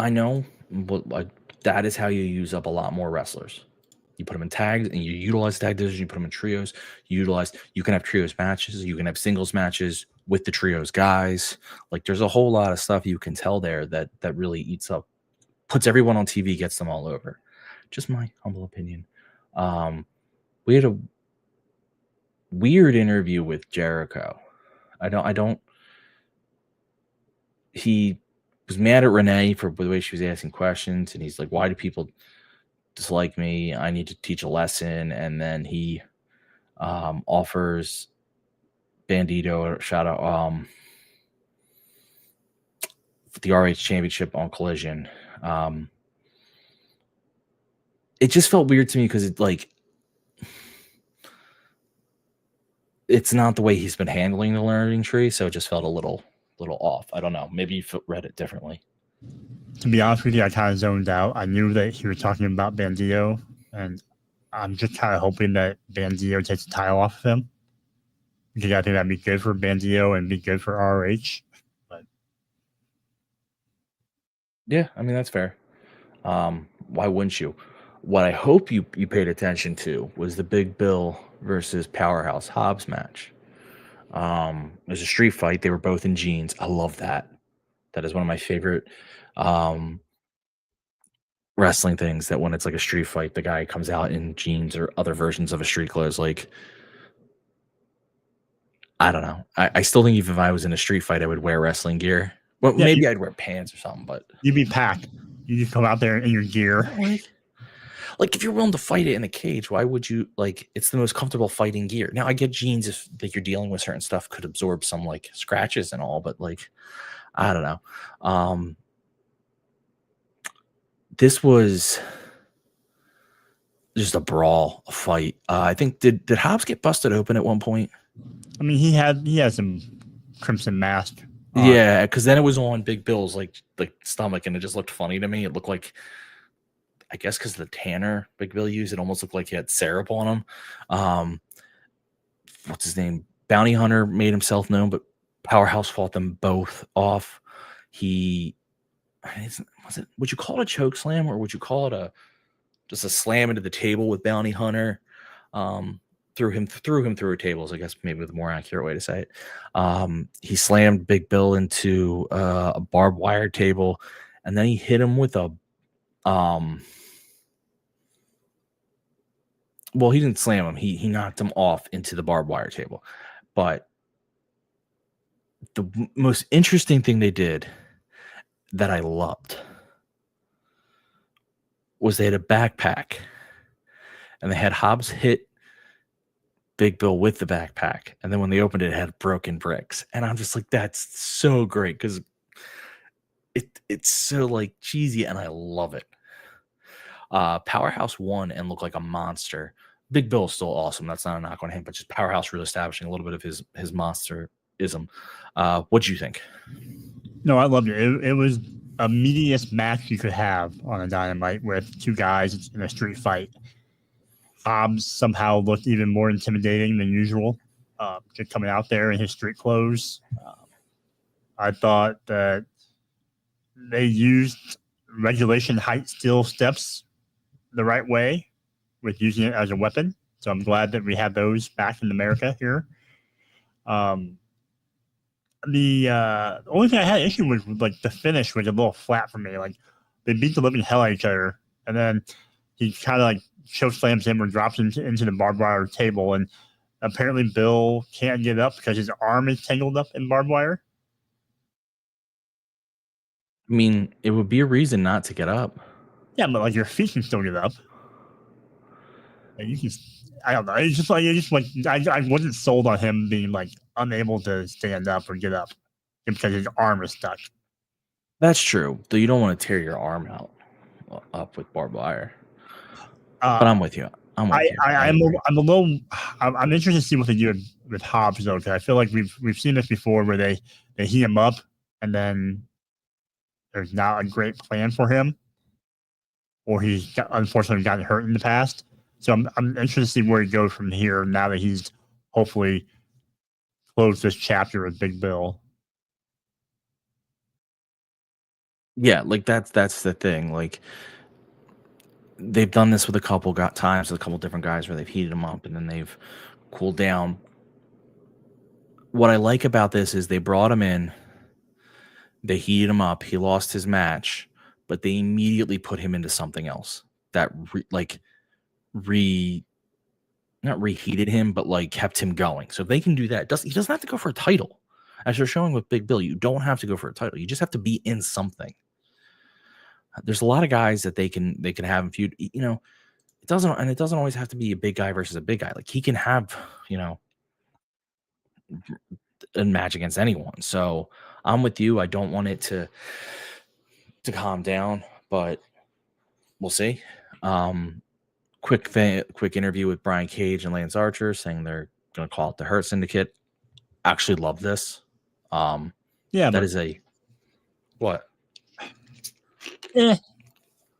know, but that is how you use up a lot more wrestlers. You put them in tags and you utilize tag division. You put them in trios. You can have trios matches. You can have singles matches with the trios guys. Like, there's a whole lot of stuff you can tell there that really puts everyone on TV, gets them all over. Just my humble opinion. We had a weird interview with Jericho. He was mad at Renee for the way she was asking questions, and he's like, why do people dislike me? I need to teach a lesson. And then he offers Bandito a shout out for the RH Championship on Collision. It just felt weird to me because it it's not the way he's been handling the learning tree, so it just felt a little off. I don't know. Maybe you read it differently. To be honest with you, I kind of zoned out. I knew that he was talking about Bandito, and I'm just kind of hoping that Bandito takes the title off of him, because I think that'd be good for Bandito and be good for ROH. But yeah, I mean, that's fair. Why wouldn't you? What I hope you paid attention to was the Big Bill versus Powerhouse Hobbs match. It was a street fight. They were both in jeans. I love that. That is one of my favorite wrestling things, that when it's like a street fight, the guy comes out in jeans or other versions of a street clothes. Like, I don't know. I still think even if I was in a street fight, I would wear wrestling gear. Well, yeah, maybe I'd wear pants or something, but you'd be packed. You just come out there in your gear. Like, if you're willing to fight it in a cage, why would you? Like, it's the most comfortable fighting gear. Now, I get jeans if like you're dealing with certain stuff could absorb some like scratches and all, but like, I don't know. This was just a brawl, a fight. I think did Hobbs get busted open at one point? I mean, he had some crimson mask. Yeah, because then it was on Big Bill's like stomach, and it just looked funny to me. It looked like, I guess because the tanner Big Bill used, it almost looked like he had syrup on him. What's his name? Bounty Hunter made himself known, but Powerhouse fought them both off. Would you call it a choke slam, or would you call it just a slam into the table with Bounty Hunter? Threw him through tables, I guess, maybe the more accurate way to say it. He slammed Big Bill into a barbed wire table, and then he hit him with a well, he didn't slam him. He knocked him off into the barbed wire table. But the most interesting thing they did that I loved was they had a backpack, and they had Hobbs hit Big Bill with the backpack, and then when they opened it, it had broken bricks. And I'm just like, that's so great, because it's so like cheesy, and I love it. Powerhouse won and looked like a monster. Big Bill's still awesome. That's not a knock on him, but just Powerhouse really establishing a little bit of his monsterism. What'd you think? No, I loved it. It was a meatiest match you could have on a Dynamite with two guys in a street fight. Hobbs somehow looked even more intimidating than usual, just coming out there in his street clothes. I thought that they used regulation height steel steps the right way with using it as a weapon. So I'm glad that we have those back in America here. The only thing I had issue with like the finish was a little flat for me. Like, they beat the living hell out of each other, and then he kind of like choke slams him or drops him into the barbed wire table, and apparently Bill can't get up because his arm is tangled up in barbed wire. I mean, it would be a reason not to get up. Yeah, but like your feet can still get up. Like, you can. I don't know. It's just like I wasn't sold on him being like unable to stand up or get up because his arm is stuck. That's true. Though you don't want to tear your arm up with barbed wire. But I'm with you. I'm interested to see what they do with Hobbs though, because I feel like we've seen this before where they heat him up and then there's not a great plan for him, or he's unfortunately gotten hurt in the past. So I'm interested to see where he goes from here now that he's hopefully closed this chapter with Big Bill. Yeah, like that's the thing. Like, they've done this with a couple times with a couple different guys where they've heated them up and then they've cooled down. What I like about this is they brought him in, they heated him up, he lost his match, but they immediately put him into something else that not reheated him, but like kept him going. So if they can do that, he doesn't have to go for a title. As they're showing with Big Bill, you don't have to go for a title. You just have to be in something. There's a lot of guys that they can have in feud. You know, it doesn't always have to be a big guy versus a big guy. Like, he can have, you know, a match against anyone. So I'm with you. I don't want it to calm down, but we'll see. Quick interview with Brian Cage and Lance Archer saying they're going to call it the Hurt Syndicate. Actually love this. Yeah, that is a what?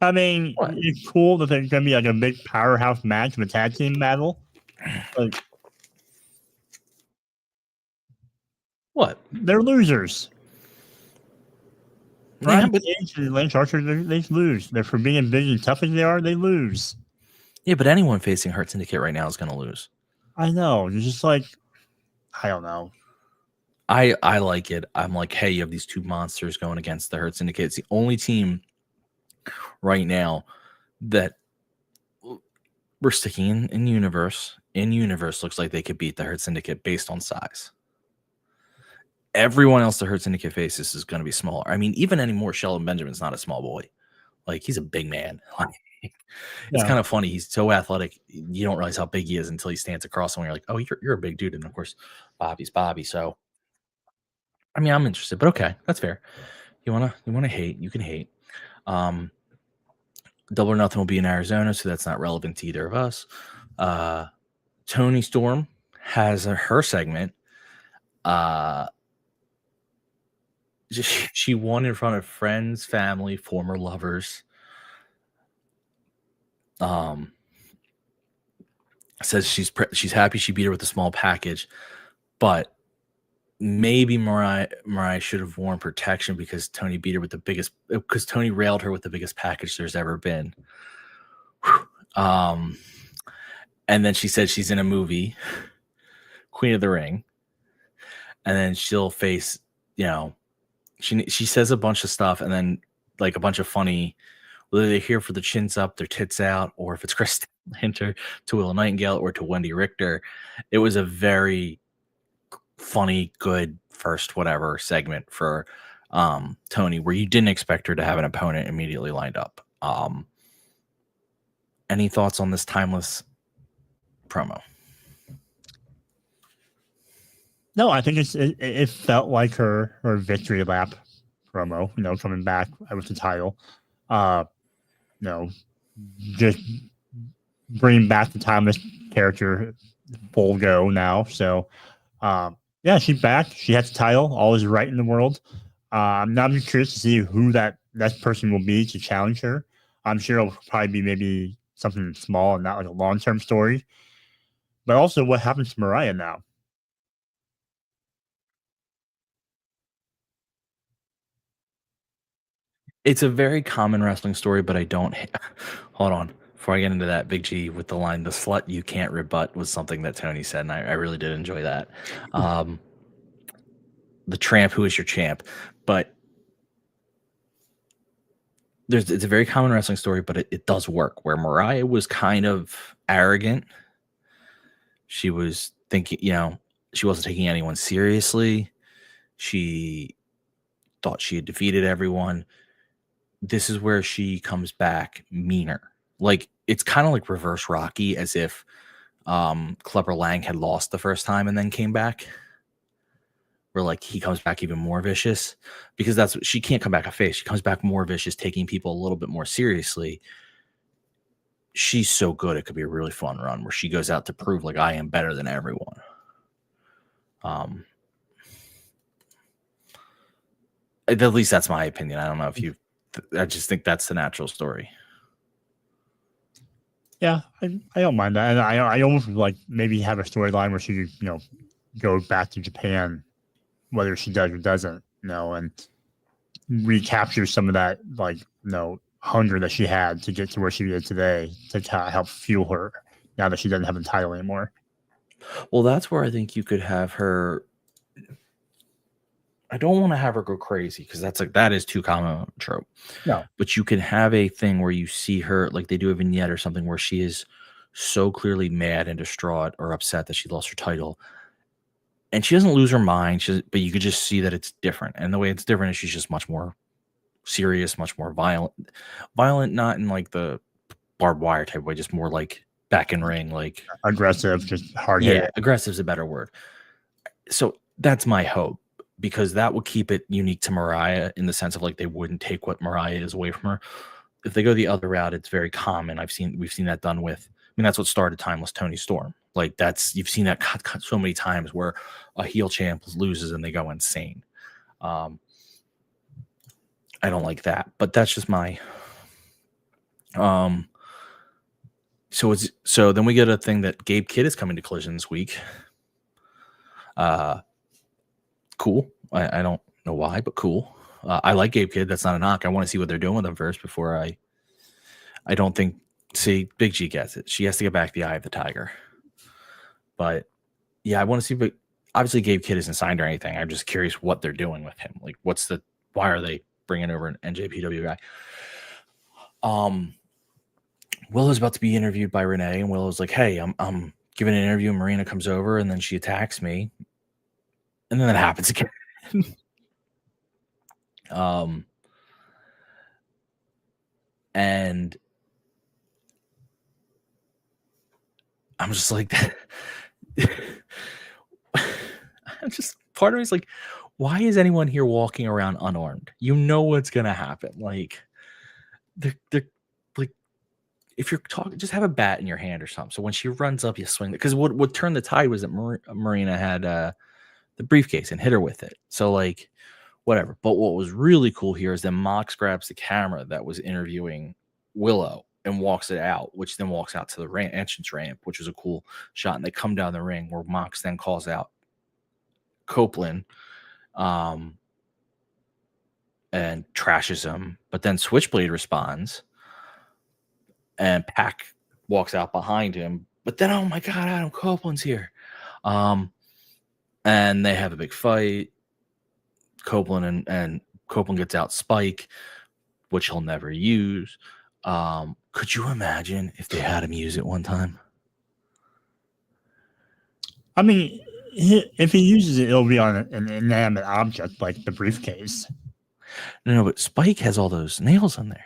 I mean, it's cool that there's going to be like a big powerhouse match of a tag team battle. Like, what? They're losers. Yeah, Brian Cage and Lance Archer, they lose. They're for being big and tough as they are, they lose. Yeah, but anyone facing Hurt Syndicate right now is going to lose. I know. It's just like, I don't know. I like it. I'm like, hey, you have these two monsters going against the Hurt Syndicate. It's the only team right now that we're sticking in universe. In universe looks like they could beat the Hurt Syndicate based on size. Everyone else the Hurt Syndicate faces is going to be smaller. I mean, even anymore, Shelton Benjamin's not a small boy. Like, he's a big man. It's kind of funny. He's so athletic. You don't realize how big he is until he stands across someone. You're like, oh, you're a big dude. And of course, Bobby's Bobby. So, I mean, I'm interested, but okay, that's fair. You wanna hate, you can hate. Double or Nothing will be in Arizona, so that's not relevant to either of us. Toni Storm has her segment. She won in front of friends, family, former lovers. Says she's happy she beat her with a small package, but maybe Mariah should have worn protection because Tony beat her with because Tony railed her with the biggest package there's ever been. And then she said she's in a movie, Queen of the Ring, and then she'll face, she says a bunch of stuff, and then like a bunch of funny, whether they're here for the chins up, their tits out, or if it's Chris Hinter to Will Nightingale or to Wendy Richter. It was a very funny, good first whatever segment for Tony, where you didn't expect her to have an opponent immediately lined up. Any thoughts on this timeless promo? No, I think it felt like her victory lap promo, coming back with the title. Just bringing back the timeless character full go now. So, yeah, she's back. She has the title. All is right in the world. I'm curious to see who that person will be to challenge her. I'm sure it'll probably be maybe something small and not like a long-term story. But also, what happens to Mariah now? It's a very common wrestling story, but I don't. Hold on. Before I get into that, Big G with the line, "The slut you can't rebut," was something that Tony said, and I really did enjoy that. The tramp who is your champ. But it's a very common wrestling story, but it does work, where Mariah was kind of arrogant. She was thinking, she wasn't taking anyone seriously. She thought she had defeated everyone. This is where she comes back meaner. Like, it's kind of like reverse Rocky, as if Clubber Lang had lost the first time and then came back, where like he comes back even more vicious, because she can't come back a face. She comes back more vicious, taking people a little bit more seriously. She's so good. It could be a really fun run where she goes out to prove like, I am better than everyone. At least that's my opinion. I don't know if I just think that's the natural story. Yeah, I don't mind that. And I almost like maybe have a storyline where she, go back to Japan, whether she does or doesn't, and recapture some of that, hunger that she had to get to where she is today, to help fuel her now that she doesn't have the title anymore. Well, that's where I think you could have her. I don't want to have her go crazy, because that is too common a trope. No. But you can have a thing where you see her, like they do a vignette or something, where she is so clearly mad and distraught or upset that she lost her title. And she doesn't lose her mind, but you could just see that it's different. And the way it's different is she's just much more serious, much more violent. Violent, not in like the barbed wire type way, just more like back in ring, like aggressive, just hard hitting. Yeah, aggressive is a better word. So that's my hope, because that will keep it unique to Mariah, in the sense of like they wouldn't take what Mariah is away from her. If they go the other route, it's very common. We've seen that done with mean, that's what started Timeless Tony Storm. Like you've seen that so many times where a heel champ loses and they go insane. I don't like that, but that's just my. So then we get a thing that Gabe Kidd is coming to Collision this week. Cool. I don't know why, but cool. I like Gabe Kidd. That's not a knock. I want to see what they're doing with him first before I don't think. See, Big G gets it. She has to get back the eye of the tiger. But yeah, I want to see. But obviously, Gabe Kidd isn't signed or anything. I'm just curious what they're doing with him. Like, why are they bringing over an NJPW guy? Willow's about to be interviewed by Renee, and Willow's like, "Hey, I'm giving an interview." And Marina comes over, and then she attacks me, and then that happens again. And I'm just like, part of me is like, why is anyone here walking around unarmed? You know what's gonna happen. Like, they're like, if you're talking, just have a bat in your hand or something. So when she runs up, you swing it. Because what turned the tide was that Marina had the briefcase and hit her with it. So like, whatever. But what was really cool here is that Mox grabs the camera that was interviewing Willow and walks it out, which then walks out to the entrance ramp, which was a cool shot. And they come down the ring where Mox then calls out Copeland and trashes him. But then Switchblade responds and Pac walks out behind him. But then, oh my God, Adam Copeland's here. And they have a big fight. Copeland and Copeland gets out Spike, which he'll never use. Could you imagine if they had him use it one time? I mean, if he uses it, it'll be on an inanimate object like the briefcase. No, but Spike has all those nails on there.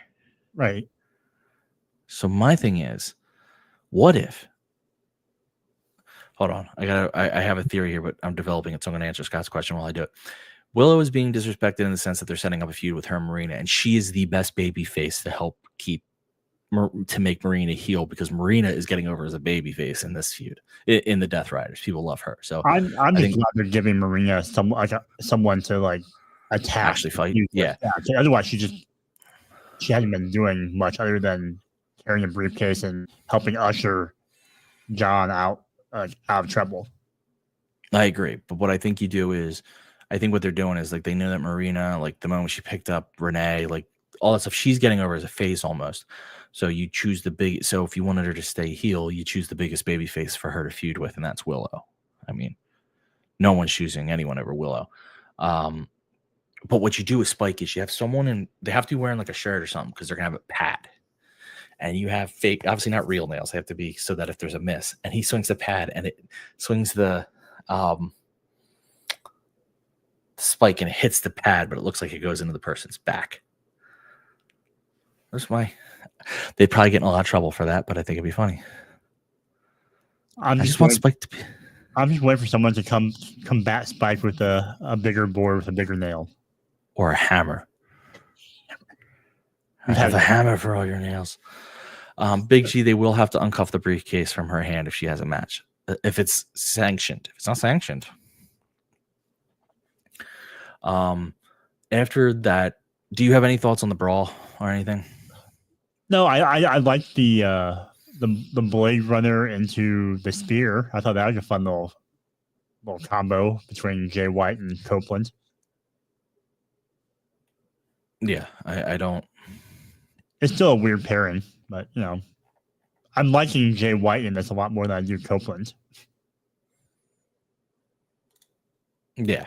Right. So my thing is, what if? Hold on, I have a theory here, but I'm developing it, so I'm going to answer Scott's question while I do it. Willow is being disrespected in the sense that they're setting up a feud with her and Marina, and she is the best baby face to help to make Marina heel, because Marina is getting over as a baby face in this feud in the Death Riders. People love her. So I'm just glad they're giving Marina someone to like attack, actually fight. Yeah. Otherwise, she hasn't been doing much other than carrying a briefcase and helping usher John out of trouble. I agree, but what I think you do is, I think what they're doing is like they know that Marina, like the moment she picked up Renee, like all that stuff, she's getting over as a face almost. So you choose so if you wanted her to stay heel, you choose the biggest baby face for her to feud with, and that's Willow. I mean, no one's choosing anyone over Willow. But what you do with Spike is you have someone, and they have to be wearing like a shirt or something because they're gonna have a pad. And you have fake, obviously not real nails. They have to be so that if there's a miss, and he swings the pad and it swings the spike and it hits the pad, but it looks like it goes into the person's back. That's why they'd probably get in a lot of trouble for that, but I think it'd be funny. I just want Spike to be. I'm just waiting for someone to combat Spike with a bigger board with a bigger nail. Or a hammer. I have a hammer for all your nails. Big G, they will have to uncuff the briefcase from her hand if she has a match. If it's sanctioned. If it's not sanctioned. After that, do you have any thoughts on the brawl or anything? No, I like the Blade Runner into the spear. I thought that was a fun little combo between Jay White and Copeland. Yeah, I don't. It's still a weird pairing, but I'm liking Jay White in this a lot more than I do Copeland. Yeah.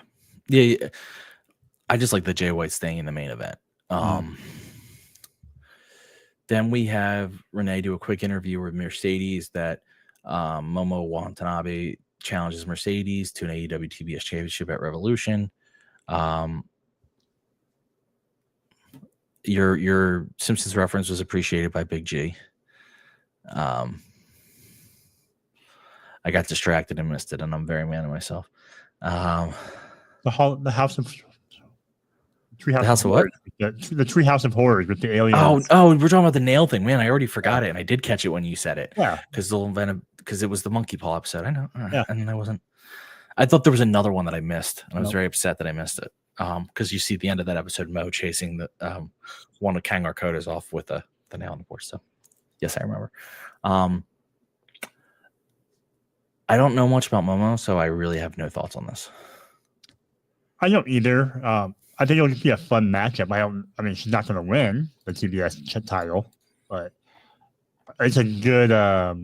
I just like the Jay White staying in the main event. Then we have Renee do a quick interview with Mercedes that Momo Watanabe challenges Mercedes to an AEW TBS championship at Revolution. Your Simpsons reference was appreciated by Big G. I got distracted and missed it, and I'm very mad at myself. The House of Treehouse The House of what? The Treehouse of Horrors with the aliens. Oh, we're talking about the nail thing, man. I already forgot it, and I did catch it when you said it. Yeah, because it was the monkey paw episode. I know. Yeah. And I wasn't. I thought there was another one that I missed, and I was Nope. very upset that I missed it. Because you see at the end of that episode, Mo chasing the one of Kang Arkoda's off with the nail in the board. So, yes, I remember. I don't know much about Momo, so I really have no thoughts on this. I don't either. I think it'll be a fun matchup. I mean, she's not going to win the TBS title, but it's a good. I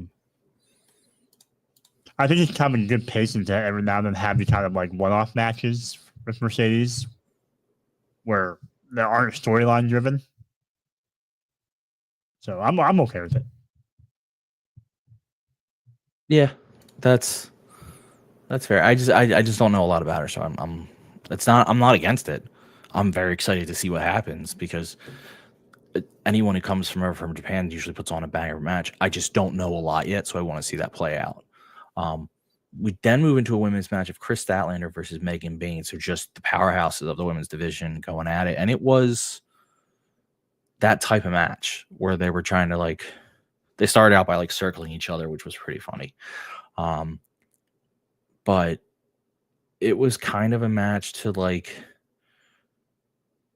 think it's kind of a good pacing to every now and then have the kind of like one-off matches with Mercedes, where there aren't storyline driven. So I'm okay with it. Yeah, that's fair. I just don't know a lot about her, so I'm not against it. I'm very excited to see what happens because anyone who comes from Japan usually puts on a banger match. I just don't know a lot yet, so I want to see that play out. We then move into a women's match of Chris Statlander versus Megan Bayne. So just the powerhouses of the women's division going at it. And it was that type of match where they were trying to they started out by circling each other, which was pretty funny. But it was kind of a match to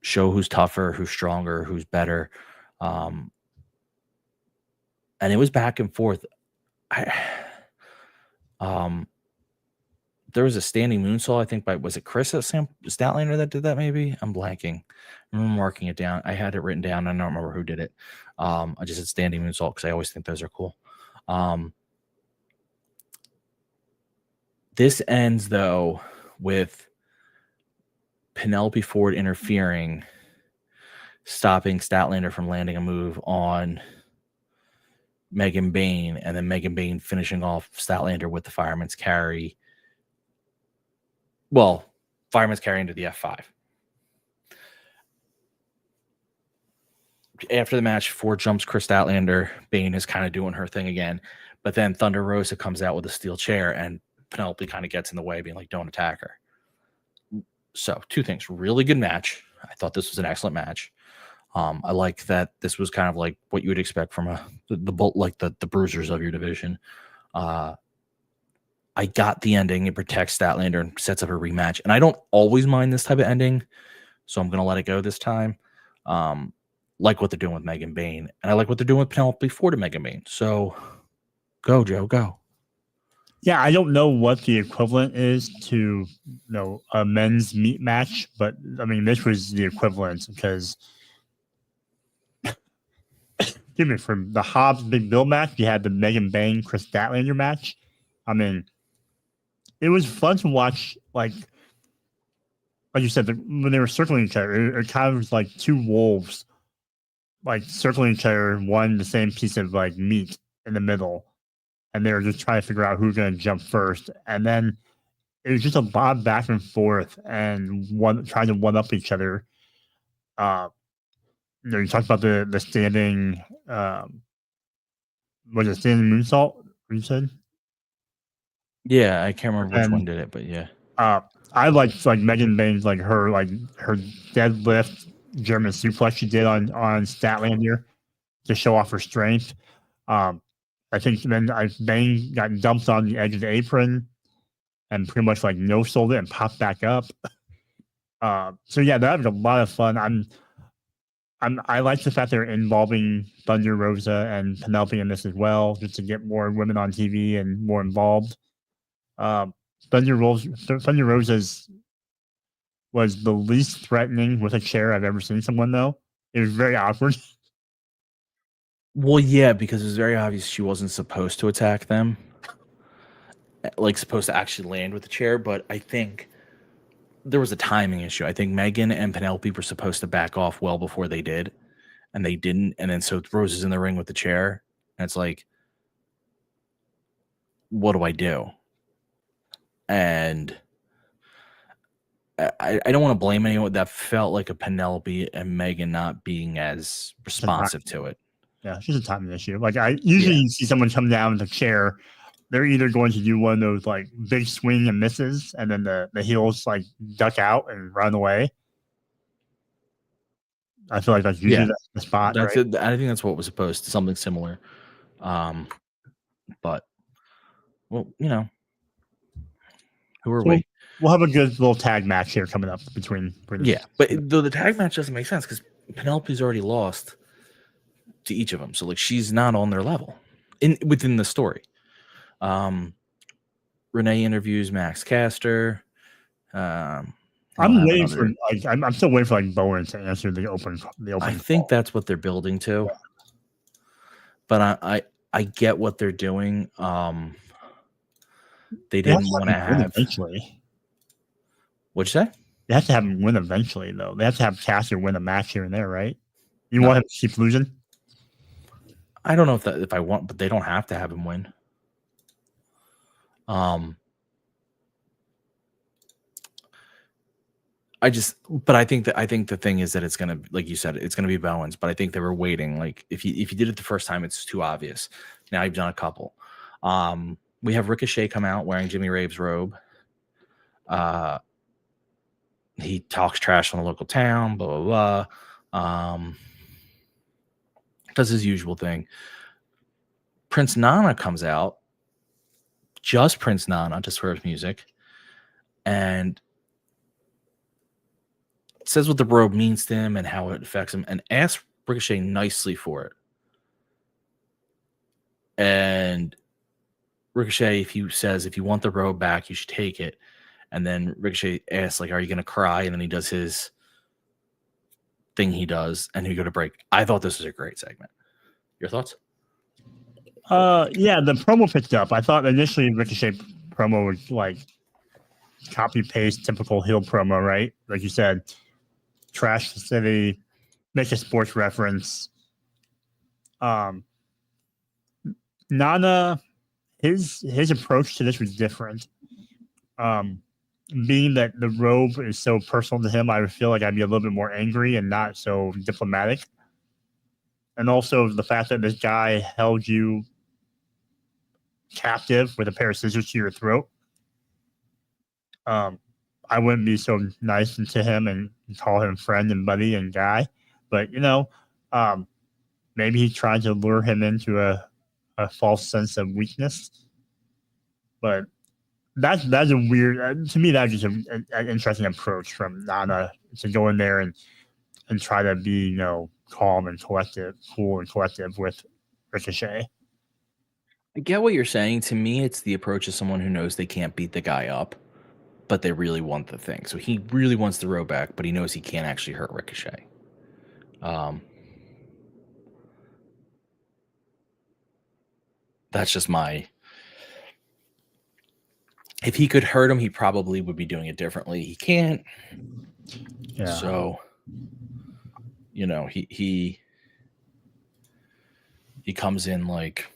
show who's tougher, who's stronger, who's better. And it was back and forth. There was a standing moonsault, I think, was it Chris Statlander that did that? Maybe I'm blanking. I remember marking it down. I had it written down. I don't remember who did it. I just said standing moonsault because I always think those are cool. This ends though with Penelope Ford interfering, stopping Statlander from landing a move on Megan Bayne, and then Megan Bayne finishing off Statlander with the fireman's carry. Well, fireman's carry into the F5. After the match, Ford jumps Chris Statlander. Bayne is kind of doing her thing again. But then Thunder Rosa comes out with a steel chair, and Penelope kind of gets in the way, being like, don't attack her. So, two things. Really good match. I thought this was an excellent match. I like that this was kind of like what you would expect from the bruisers of your division. I got the ending. It protects Statlander and sets up a rematch. And I don't always mind this type of ending, so I'm going to let it go this time. Like what they're doing with Megan Bayne. And I like what they're doing with Penelope Ford and Megan Bayne. So go, Joe, go. Yeah, I don't know what the equivalent is to a men's meat match, but I mean, this was the equivalent because from the Hobbs Big Bill match, you had the Megan Bayne Chris Statlander match. I mean, it was fun to watch. Like you said, when they were circling each other, it kind of was like two wolves, circling each other, one the same piece of meat in the middle, and they were just trying to figure out who's going to jump first. And then it was just a lot of back and forth, and trying to one up each other. You talked about the standing. Was it standing moonsault? You said. Yeah, I can't remember which one did it, but yeah. I liked Megan Bayne's her deadlift German suplex she did on Statlander to show off her strength. I think then Bayne got dumped on the edge of the apron and pretty much no-sold it and popped back up. So yeah, that was a lot of fun. I like the fact they're involving Thunder Rosa and Penelope in this as well, just to get more women on TV and more involved. Thunder Rosa's was the least threatening with a chair I've ever seen someone, though. It was very awkward. Well, yeah, because it was very obvious she wasn't supposed to attack them. Supposed to actually land with the chair, but I think there was a timing issue. I think Megan and Penelope were supposed to back off well before they did, and they didn't. And then so Rose is in the ring with the chair, and it's like, what do I do? And I don't want to blame anyone. That felt like a Penelope and Megan not being as responsive to it. Yeah, it's just a timing issue. I usually see someone come down with a chair, they're either going to do one of those big swing and misses, and then the heels duck out and run away, I feel like that's usually the spot, That's right? it. I think that's what was supposed to something similar. But well, who are we? We'll have a good little tag match here coming up between. Yeah, but though the tag match doesn't make sense because Penelope's already lost to each of them, so like she's not on their level within the story. Renee interviews Max Caster. I'm waiting for I'm still waiting for like Bowen to answer the open. I think that's what they're building to, but I get what they're doing. They didn't want to have eventually. What'd you say? They have to have him win eventually, though. They have to have Caster win a match here and there, right? You want him to keep losing? I don't know if I want, but they don't have to have him win. I think the thing is that it's gonna, like you said, it's gonna be Bowens. But I think they were waiting. Like if you did it the first time, it's too obvious. Now you've done a couple. We have Ricochet come out wearing Jimmy Rave's robe. He talks trash on the local town, blah, blah, blah. Does his usual thing. Prince Nana comes out. Just Prince Nana, just for his music. And says what the robe means to him and how it affects him. And asks Ricochet nicely for it. And Ricochet, if you want the robe back, you should take it. And then Ricochet asks, like, are you going to cry? And then he does his thing he does, and he go to break. I thought this was a great segment. Your thoughts? Yeah, the promo picked up. I thought initially Ricochet promo was like copy-paste, typical heel promo, right? Like you said, trash the city, make a sports reference. Nana, his approach to this was different. Being that the robe is so personal to him, I would feel like I'd be a little bit more angry and not so diplomatic. And also the fact that this guy held you captive with a pair of scissors to your throat. I wouldn't be so nice to him and call him friend and buddy and guy. But, maybe he tried to lure him into a false sense of weakness. But that's a weird, to me, that's just an interesting approach from Nana to go in there and try to be, calm and collective, cool and collective with Ricochet. I get what you're saying. To me, it's the approach of someone who knows they can't beat the guy up, but they really want the thing. So he really wants the robe back, but he knows he can't actually hurt Ricochet. That's just my... If he could hurt him, he probably would be doing it differently. He can't. Yeah. So, he comes in like,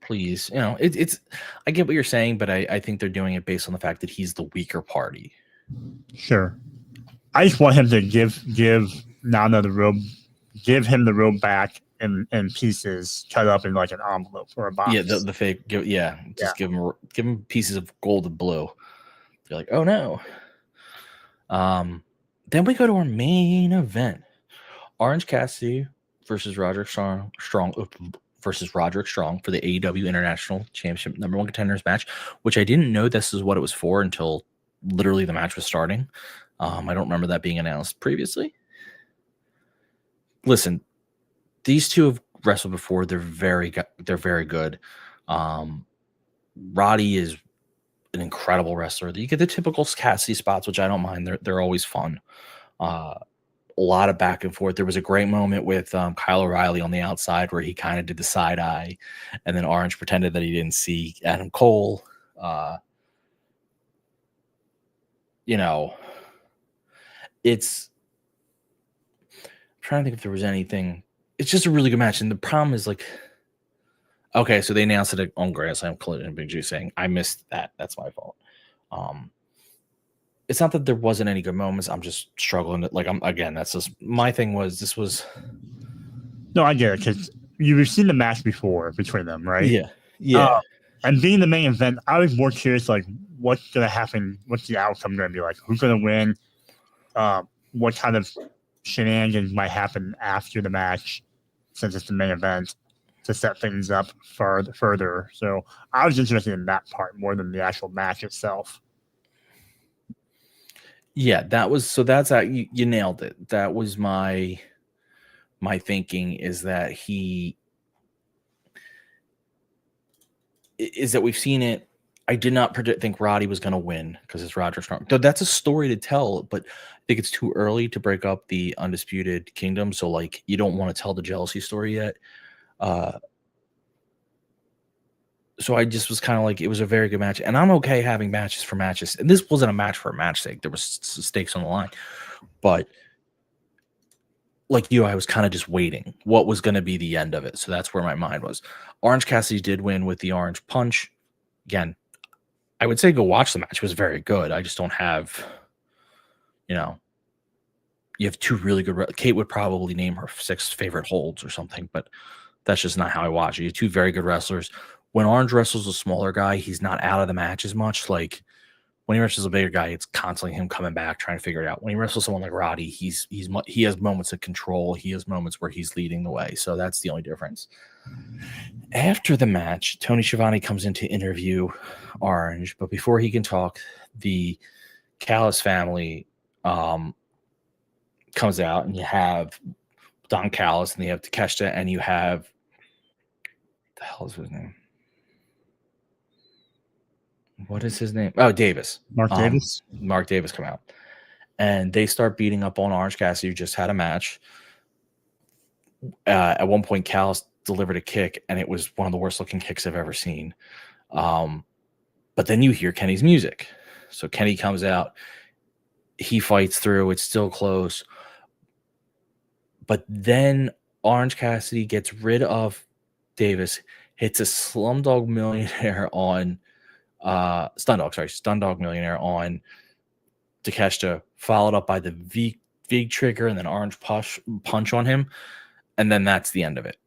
please, it's, I get what you're saying, but I think they're doing it based on the fact that he's the weaker party. Sure. I just want him to give Nana the robe, give him the robe back in pieces, cut up in like an envelope or a box. Yeah, the fake. Give him pieces of gold and blue. You're like, oh no. Then we go to our main event: Orange Cassidy versus Roderick Strong versus Roderick Strong for the AEW International Championship #1 contenders match. Which I didn't know this is what it was for until literally the match was starting. I don't remember that being announced previously. Listen. These two have wrestled before. They're very good. Roddy is an incredible wrestler. You get the typical Cassidy spots, which I don't mind. They're always fun. A lot of back and forth. There was a great moment with Kyle O'Reilly on the outside where he kind of did the side eye, and then Orange pretended that he didn't see Adam Cole. It's I'm trying to think if there was anything. It's just a really good match. And the problem is like, okay, so they announced it on Grand Slam. Clinton and Big G saying, I missed that. That's my fault. It's not that there wasn't any good moments. I'm just struggling. That's just my thing this was. No, I get it. Because you've seen the match before between them, right? Yeah. Yeah. And being the main event, I was more curious, like, what's going to happen? What's the outcome going to be like? Who's going to win? What kind of shenanigans might happen after the match, since it's the main event, to set things up further. So I was interested in that part more than the actual match itself. Yeah, that's you nailed it. That was my thinking, is that we've seen it. I did not think Roddy was going to win because it's Roderick Strong. So that's a story to tell, but I think it's too early to break up the Undisputed Kingdom. So like, you don't want to tell the jealousy story yet. So I just was kind of like, it was a very good match, and I'm okay having matches for matches. And this wasn't a match for a match sake. There was stakes on the line, but like you, I was kind of just waiting what was going to be the end of it. So that's where my mind was. Orange Cassidy did win with the orange punch. Again, I would say go watch the match. It was very good. I just don't have, you have two really good. Kate would probably name her 6 favorite holds or something, but that's just not how I watch it. You have 2 very good wrestlers. When Orange wrestles a smaller guy, he's not out of the match as much. Like when he wrestles a bigger guy, it's constantly him coming back, trying to figure it out. When he wrestles someone like Roddy, he has moments of control. He has moments where he's leading the way. So that's the only difference. After the match, Tony Schiavone comes in to interview Orange, but before he can talk, the Callis family comes out, and you have Don Callis, and you have Takeshita, and you have, what the hell is his name? What is his name? Oh, Davis. Mark Davis. Mark Davis come out, and they start beating up on Orange Cassidy, who just had a match. At one point, Callis delivered a kick, and it was one of the worst looking kicks I've ever seen. But then you hear Kenny's music. So Kenny comes out. He fights through. It's still close. But then Orange Cassidy gets rid of Davis, hits a Slumdog Millionaire on Stundog Millionaire on Takeshita, followed up by the V trigger and then Orange punch on him. And then that's the end of it.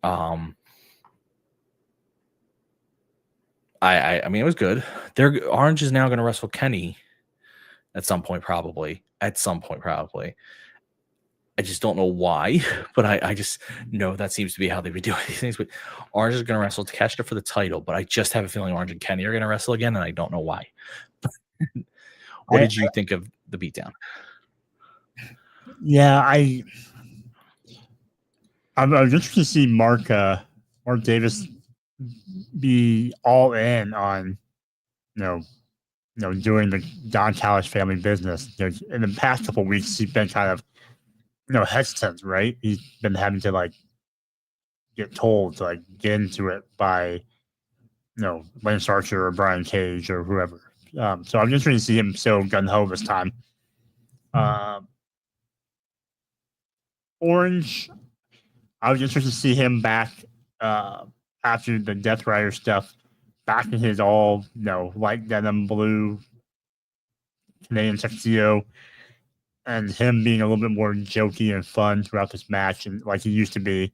I mean, it was good. Orange is now going to wrestle Kenny at some point, probably. I just don't know why, but I just know that seems to be how they would do these things. But Orange is going to wrestle Takeshita for the title, but I just have a feeling Orange and Kenny are going to wrestle again, and I don't know why. What did you think of the beatdown? Yeah, I'm interested to see Mark Davis be all in on, doing the Don Callis family business. In the past couple of weeks, he's been kind of, hesitant, right? He's been having to get told to get into it by, Lance Archer or Brian Cage or whoever. So I'm just trying to see him so gung-ho this time. Orange, I was interested to see him back after the Death Rider stuff, back in his all, light denim blue Canadian tuxedo, and him being a little bit more jokey and fun throughout this match, and like he used to be.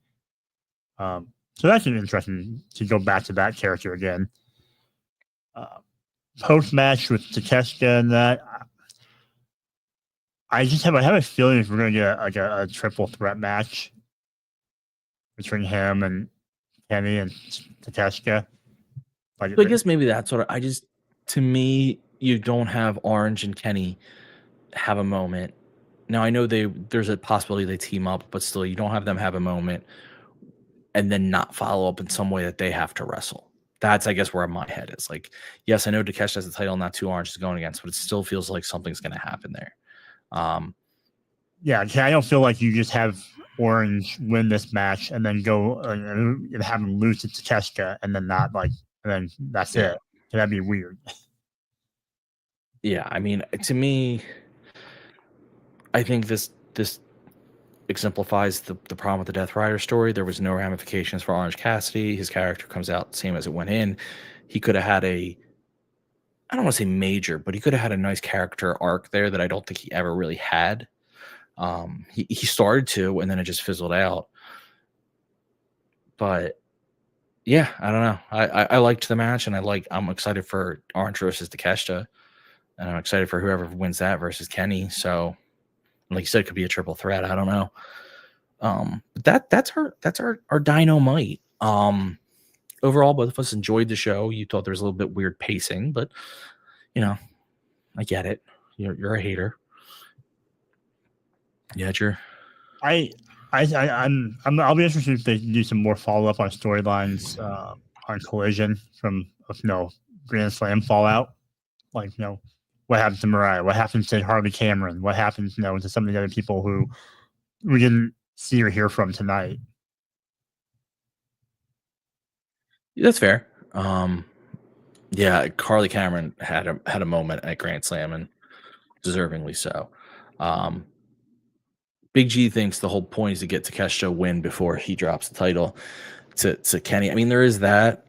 So that's interesting to go back to that character again. Post match with Takeshita and that, I have a feeling if we're going to get a triple threat match between him and Kenny and Takeshita. I guess maybe that's what to me, you don't have Orange and Kenny have a moment. Now, I know there's a possibility they team up, but still, you don't have them have a moment and then not follow up in some way that they have to wrestle. That's, I guess, where my head is. Yes, I know Takeshita has the title, not 2 Orange is going against, but it still feels like something's going to happen there. Yeah, I don't feel like you just have Orange win this match and then go and have him lose to Takeshita and then not and then that's it. That'd be weird. Yeah, I mean, to me, I think this exemplifies the problem with the Death Rider story. There was no ramifications for Orange Cassidy. His character comes out same as it went in. He could have had I don't want to say major, but he could have had a nice character arc there that I don't think he ever really had. He started to, and then it just fizzled out. But yeah, I don't know. I liked the match, and I'm excited for Orange versus Takeshita, and I'm excited for whoever wins that versus Kenny. So Like you said, it could be a triple threat. I don't know. But that's our Dynamite. Overall, both of us enjoyed the show. You thought there was a little bit weird pacing, but you know, I get it. You're a hater. Yeah, sure. I'll be interested if they do some more follow up on storylines on Collision from Grand Slam Fallout. Like, what happens to Mariah? What happens to Harley Cameron? What happens, to some of the other people who we didn't see or hear from tonight? That's fair. Yeah, Harley Cameron had a moment at Grand Slam, and deservingly so. Big G thinks the whole point is to get Takeshita a win before he drops the title to Kenny. I mean, there is that.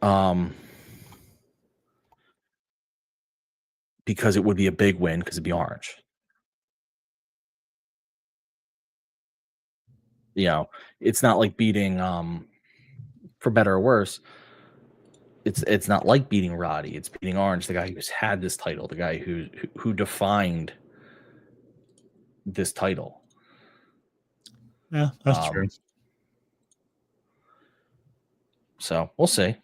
Because it would be a big win because it'd be orange. It's not like beating, for better or worse, it's not like beating Roddy. It's beating Orange, the guy who's had this title, the guy who defined this title. Yeah, that's true. So we'll see.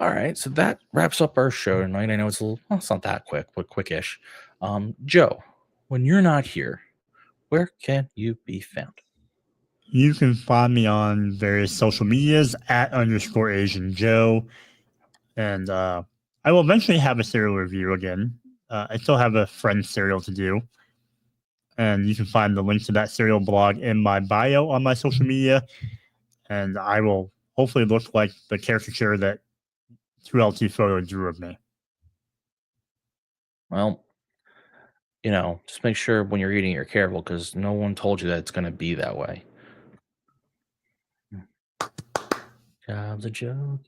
All right, so that wraps up our show tonight. I know it's it's not that quick, but quickish. Joe, when you're not here, where can you be found? You can find me on various social medias @_Asian Joe. And I will eventually have a serial review again. I still have a Friends serial to do. And you can find the link to that serial blog in my bio on my social media. And I will hopefully look like the caricature that 2LT Photo drew of me. Well, just make sure when you're eating you're careful, because no one told you that it's going to be that way. Job's a joke.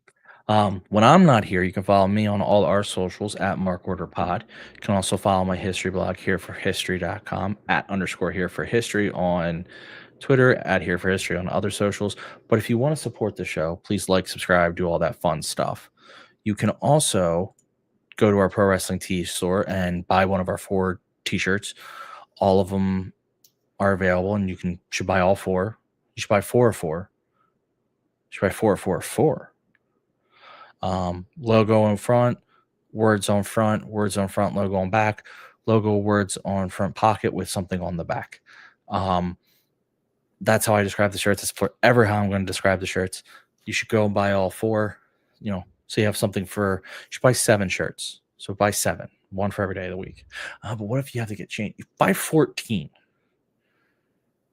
When I'm not here, you can follow me on all our socials @MarkOrderPod. You can also follow my history blog, hereforhistory.com, @_hereforhistory on Twitter, @hereforhistory on other socials. But if you want to support the show, please like, subscribe, do all that fun stuff. You can also go to our Pro Wrestling Tee store and buy one of our 4 t-shirts. All of them are available, and you should buy all 4. You should buy 4 or 4. You should buy 4 or 4 or 4. Logo in front, words on front, logo on back, logo, words on front pocket with something on the back. That's how I describe the shirts. That's forever how I'm going to describe the shirts. You should go and buy all 4, so you have something you should buy 7 shirts. So buy 7, 1 for every day of the week. But what if you have to get changed? You buy 14.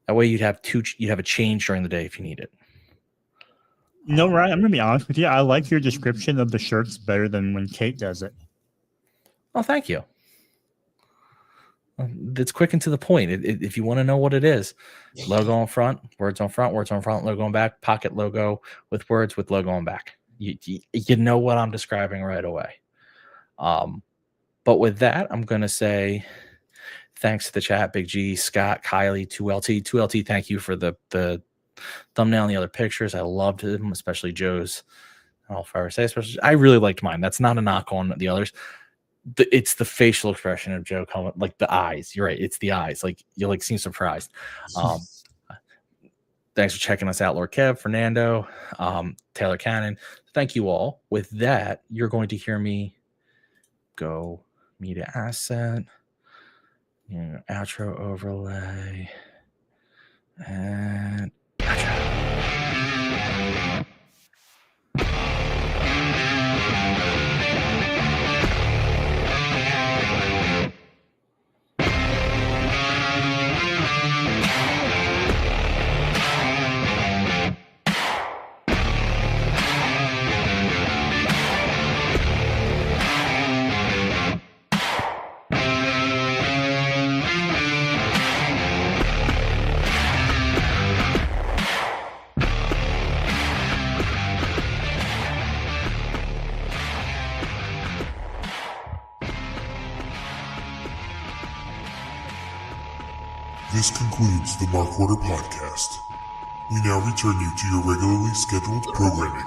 That way you'd have a change during the day if you need it. Ryan, I'm going to be honest with you. I like your description of the shirts better than when Kate does it. Oh, thank you. It's quick and to the point. If you want to know what it is, logo on front, words on front, logo on back, pocket logo with words with logo on back. You know what I'm describing right away. But with that, I'm going to say thanks to the chat, Big G, Scott, Kylie, 2LT. 2LT, thank you for the thumbnail and the other pictures. I loved them, especially Joe's. I really liked mine. That's not a knock on the others. It's the facial expression of Joe coming, like the eyes. You're right. It's the eyes. Like you seem surprised. Thanks for checking us out, Lord Kev, Fernando, Taylor Cannon. Thank you all. With that, you're going to hear me go media asset, outro overlay, and This concludes the Mark Order podcast. We now return you to your regularly scheduled programming.